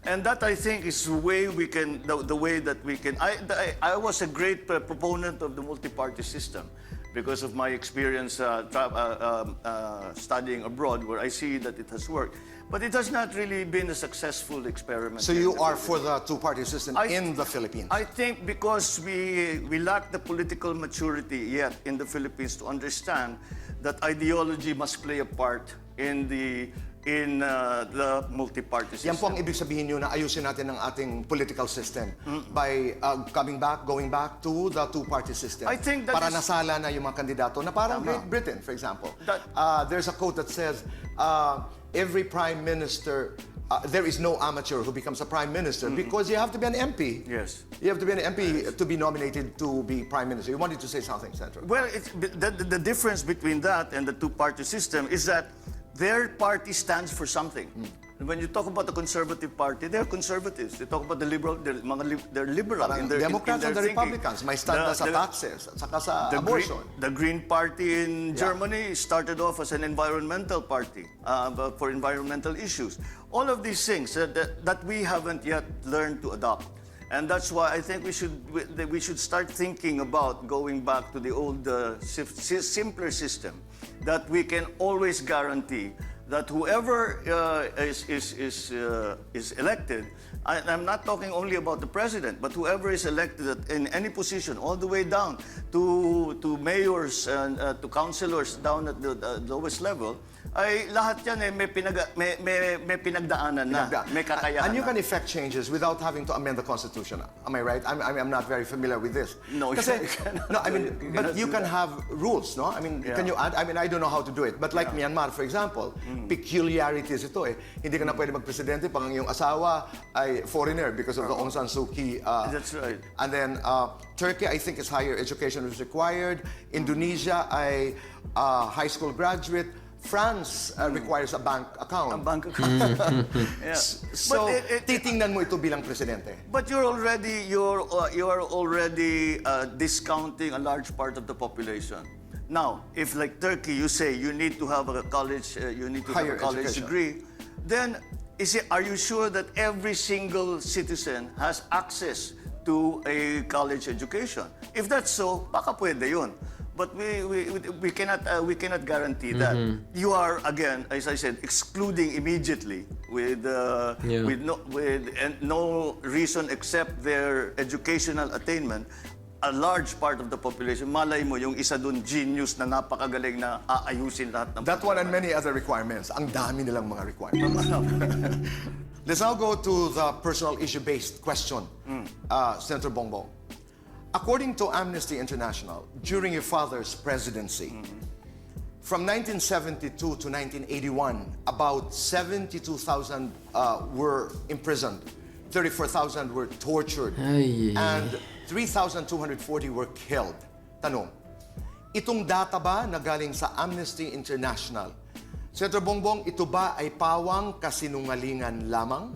And that, I think, is the way we can, the way that we can. I was a great proponent of the multi-party system because of my experience studying abroad, where I see that it has worked. But it has not really been a successful experiment. So you are for the two-party system in the Philippines? I think because we lack the political maturity yet in the Philippines to understand that ideology must play a part in the multi-party system. Yan po ang ibig sabihin nyo na ayusin natin ang ating political system by going back to the two-party system. I think that para nasala na yung mga kandidato na parang Great Britain, for example. There's a quote that says, every prime minister, there is no amateur who becomes a prime minister because you have to be an MP. Yes. You have to be an MP to be nominated to be prime minister. You wanted to say something, Senator? Well, the difference between that and the two-party system is that their party stands for something. When you talk about the Conservative Party, they're conservatives. They talk about the liberal, they're liberal in their Democrats in and the thinking. Republicans may stand sa taxes at saka sa abortion. The Green Party in Germany started off as an environmental party for environmental issues. All of these things that we haven't yet learned to adopt. And that's why I think we should start thinking about going back to the old simpler system that we can always guarantee that whoever is elected, I'm not talking only about the president, but whoever is elected in any position, all the way down to mayors and to councilors down at the lowest level, ay lahat yan may pinagdaanan na, may kakayahan. And you can effect changes without having to amend the Constitution. Am I right? I'm not very familiar with this. No, Kasi, you cannot. No, I mean, but you can have rules, no? I mean, can you add? I mean, I don't know how to do it. But like Myanmar, for example, peculiarities ito eh. Hindi ka na pwede magpresidente pag ang iyong asawa ay foreigner because of the Aung San Suu Kyi. That's right. And then Turkey, I think, is higher education is required. Indonesia ay high school graduate. France requires a bank account. A bank account. Yeah. So, titingnan mo ito bilang presidente. But you're already discounting a large part of the population. Now, if like Turkey, you say you need to have a college, you need to have a college degree, then Are you sure that every single citizen has access to a college education? If that's so, baka pwede yun. But we cannot guarantee that. You are, again, as I said, excluding immediately with no reason except their educational attainment a large part of the population. Malay mo yung isa dun genius na napakagaling na aayusin lahat ng That one and many other requirements. Ang dami nilang mga requirements. Let's now go to the personal issue-based question, Senator Bongbong. According to Amnesty International, during your father's presidency, from 1972 to 1981, about 72,000 were imprisoned, 34,000 were tortured, and 3,240 were killed. Tanong, itong data ba na galing sa Amnesty International, Senator Bongbong, ito ba ay pawang kasinungalingan lamang?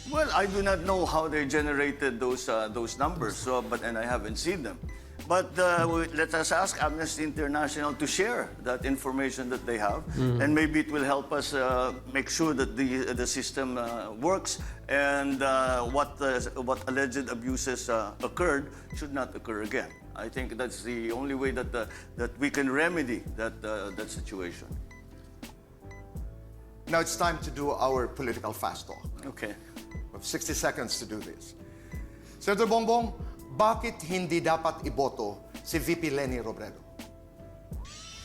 Well, I do not know how they generated those numbers, and I haven't seen them. But let us ask Amnesty International to share that information that they have, and maybe it will help us make sure that the system works, and what alleged abuses occurred should not occur again. I think that's the only way that we can remedy that situation. Now it's time to do our political fast talk. Okay. We have 60 seconds to do this. Senator Bongbong, bakit hindi dapat iboto si VP Leni Robredo?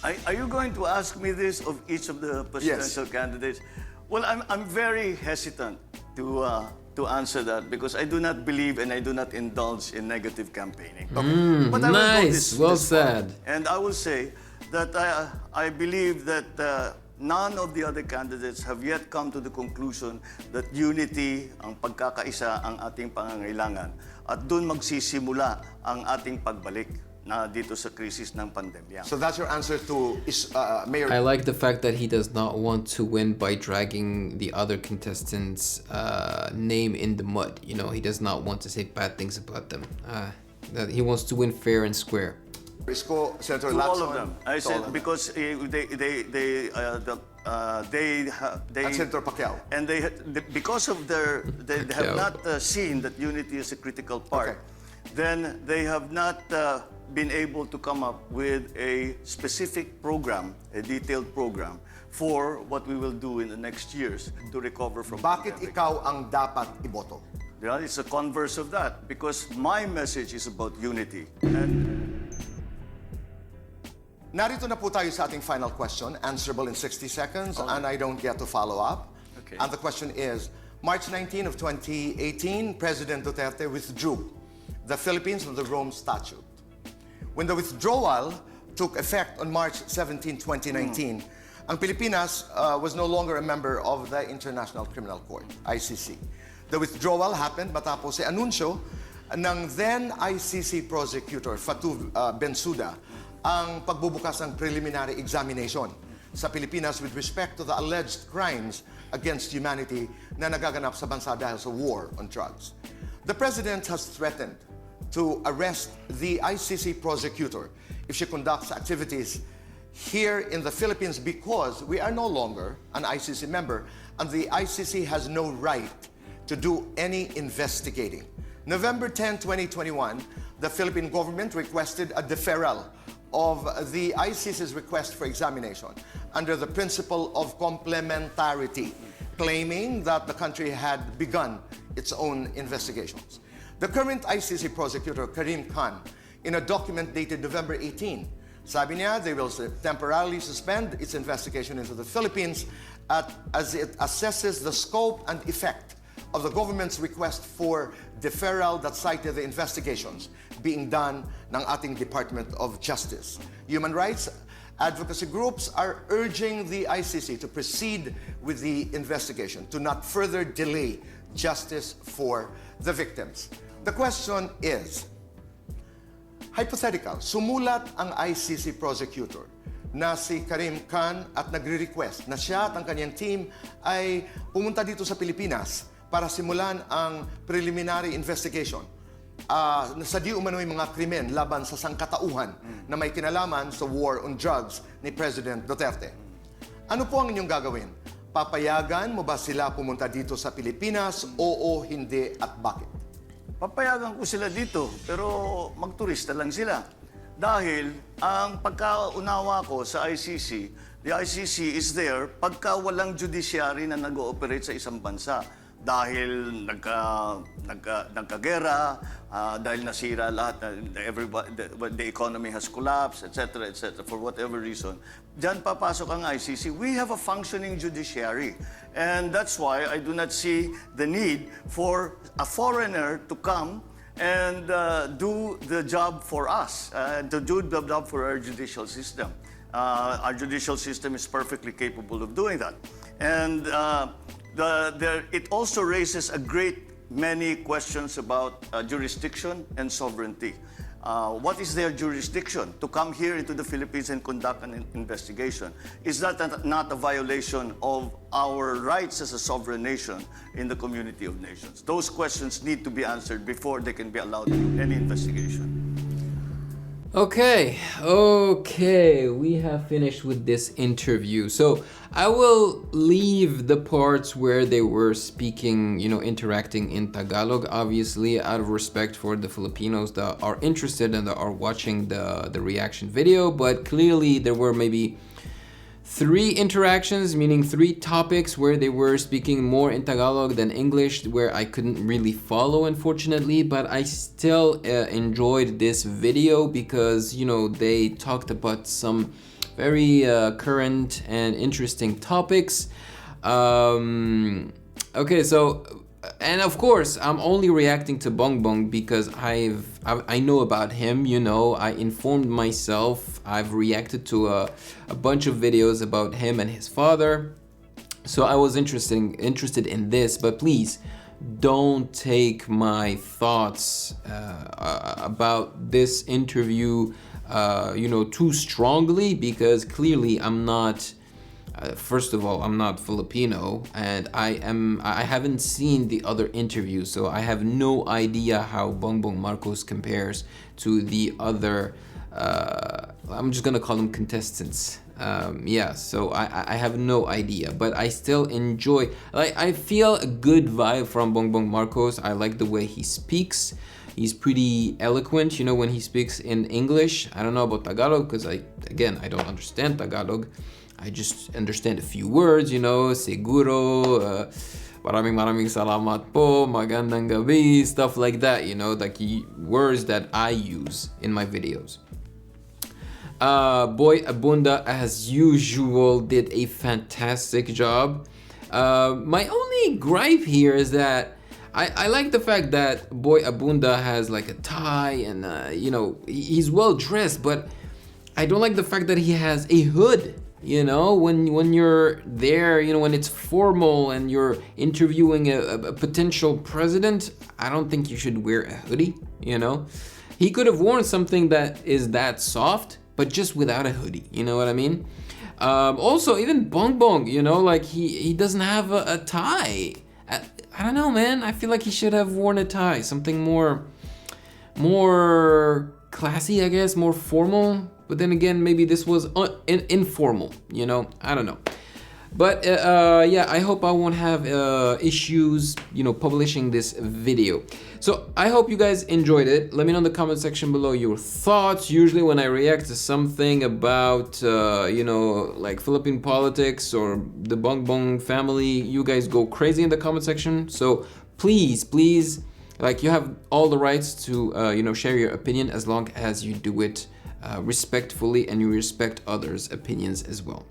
Are you going to ask me this of each of the presidential candidates? Well, I'm very hesitant to answer that because I do not believe and I do not indulge in negative campaigning. But I will go Nice, well said. And I will say that I believe that none of the other candidates have yet come to the conclusion that unity, ang pagkakaisa, ang ating pangangailangan. At doon magsisimula ang ating pagbalik na dito sa krisis ng pandemya. So that's your answer to Mayor... I like the fact that he does not want to win by dragging the other contestants' name in the mud. You know, he does not want to say bad things about them. That he wants to win fair and square. Isko, Senator To Lacson, all of them. I said because and Senator Pacquiao. and because of they have not seen that unity is a critical part. Then they have not been able to come up with a specific program, a detailed program for what we will do in the next years to recover from. Bakit pandemic. ikaw ang dapat iboto? Yeah, it's a converse of that because my message is about unity. And Narito na po tayo sa ating final question, answerable in 60 seconds, and I don't get to follow up. Okay. And the question is, March 19 of 2018, President Duterte withdrew the Philippines from the Rome Statute. When the withdrawal took effect on March 17, 2019, ang Pilipinas was no longer a member of the International Criminal Court, ICC. The withdrawal happened matapos sa anunsyo ng then ICC prosecutor Fatou Bensouda ang pagbubukas ng preliminary examination sa Pilipinas with respect to the alleged crimes against humanity na nagaganap sa bansa dahil sa war on drugs. The President has threatened to arrest the ICC prosecutor if she conducts activities here in the Philippines because we are no longer an ICC member and the ICC has no right to do any investigating. November 10, 2021, the Philippine government requested a deferral of the ICC's request for examination under the principle of complementarity, claiming that the country had begun its own investigations. The current ICC prosecutor, Karim Khan, in a document dated November 18, sabi niya they will temporarily suspend its investigation into the Philippines as it assesses the scope and effect of the government's request for deferral that cited the investigations being done ng ating Department of Justice. Human rights advocacy groups are urging the ICC to proceed with the investigation, to not further delay justice for the victims. The question is, hypothetical, sumulat ang ICC prosecutor na si Karim Khan at nagre-request na siya at ang kanyang team ay pumunta dito sa Pilipinas para simulan ang preliminary investigation sa di umano'y mga krimen laban sa sangkatauhan na may kinalaman sa war on drugs ni President Duterte. Ano po ang inyong gagawin? Papayagan mo ba sila pumunta dito sa Pilipinas? Oo, hindi, at bakit? Papayagan ko sila dito, pero magturista lang sila. Dahil ang pagkaunawa ko sa ICC, the ICC is there pagka walang judiciary na nag-ooperate sa isang bansa. Dahil nagkagera, dahil nasira lahat, the economy has collapsed, etc., for whatever reason. Diyan papasok ang ICC. We have a functioning judiciary. And that's why I do not see the need for a foreigner to come and do the job for us, to do the job for our judicial system. Our judicial system is perfectly capable of doing that. And it also raises a great many questions about jurisdiction and sovereignty. What is their jurisdiction to come here into the Philippines and conduct an investigation? Is that not a violation of our rights as a sovereign nation in the community of nations? Those questions need to be answered before they can be allowed any investigation. Okay, we have finished with this interview. So I will leave the parts where they were speaking, interacting in Tagalog, obviously out of respect for the Filipinos that are interested and that are watching the reaction video. But clearly there were maybe 3 interactions, meaning 3 topics where they were speaking more in Tagalog than English, where I couldn't really follow, unfortunately, but I still enjoyed this video because, they talked about some very current and interesting topics. Okay, so, and of course, I'm only reacting to Bongbong because I know about him, I informed myself. I've reacted to a bunch of videos about him and his father. So I was interested in this, but please don't take my thoughts about this interview, too strongly, because clearly I'm not. First of all, I'm not Filipino, and I haven't seen the other interviews, so I have no idea how Bongbong Marcos compares to the other, I'm just gonna call them contestants. So I have no idea, but I still enjoy, I feel a good vibe from Bongbong Marcos. I like the way he speaks. He's pretty eloquent, when he speaks in English. I don't know about Tagalog, because I don't understand Tagalog. I just understand a few words, siguro, maraming salamat po, magandang gabi, stuff like that, like words that I use in my videos. Boy Abunda, as usual, did a fantastic job. My only gripe here is that I like the fact that Boy Abunda has like a tie and, he's well dressed, but I don't like the fact that he has a hood. When you're there, when it's formal and you're interviewing a potential president, I don't think you should wear a hoodie, He could have worn something that is that soft, but just without a hoodie, you know what I mean? Also, even Bongbong, he doesn't have a tie. I don't know, man. I feel like he should have worn a tie, something more classy, I guess, more formal. But then again, maybe this was informal, I don't know. But I hope I won't have issues, publishing this video. So I hope you guys enjoyed it. Let me know in the comment section below your thoughts. Usually when I react to something about, like Philippine politics or the Bongbong family, you guys go crazy in the comment section. So please, you have all the rights to, share your opinion as long as you do it respectfully and you respect others' opinions as well.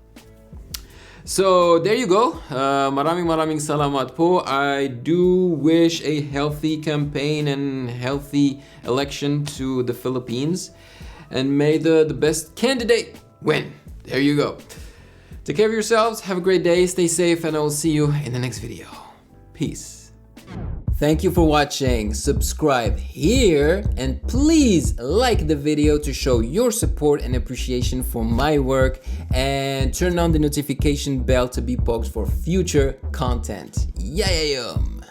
So there you go. Maraming salamat po. I do wish a healthy campaign and healthy election to the Philippines, and may the best candidate win. There you go. Take care of yourselves. Have a great day. Stay safe, and I will see you in the next video. Peace. Thank you for watching. Subscribe here and please like the video to show your support and appreciation for my work, and turn on the notification bell to be poked for future content. Yayayum!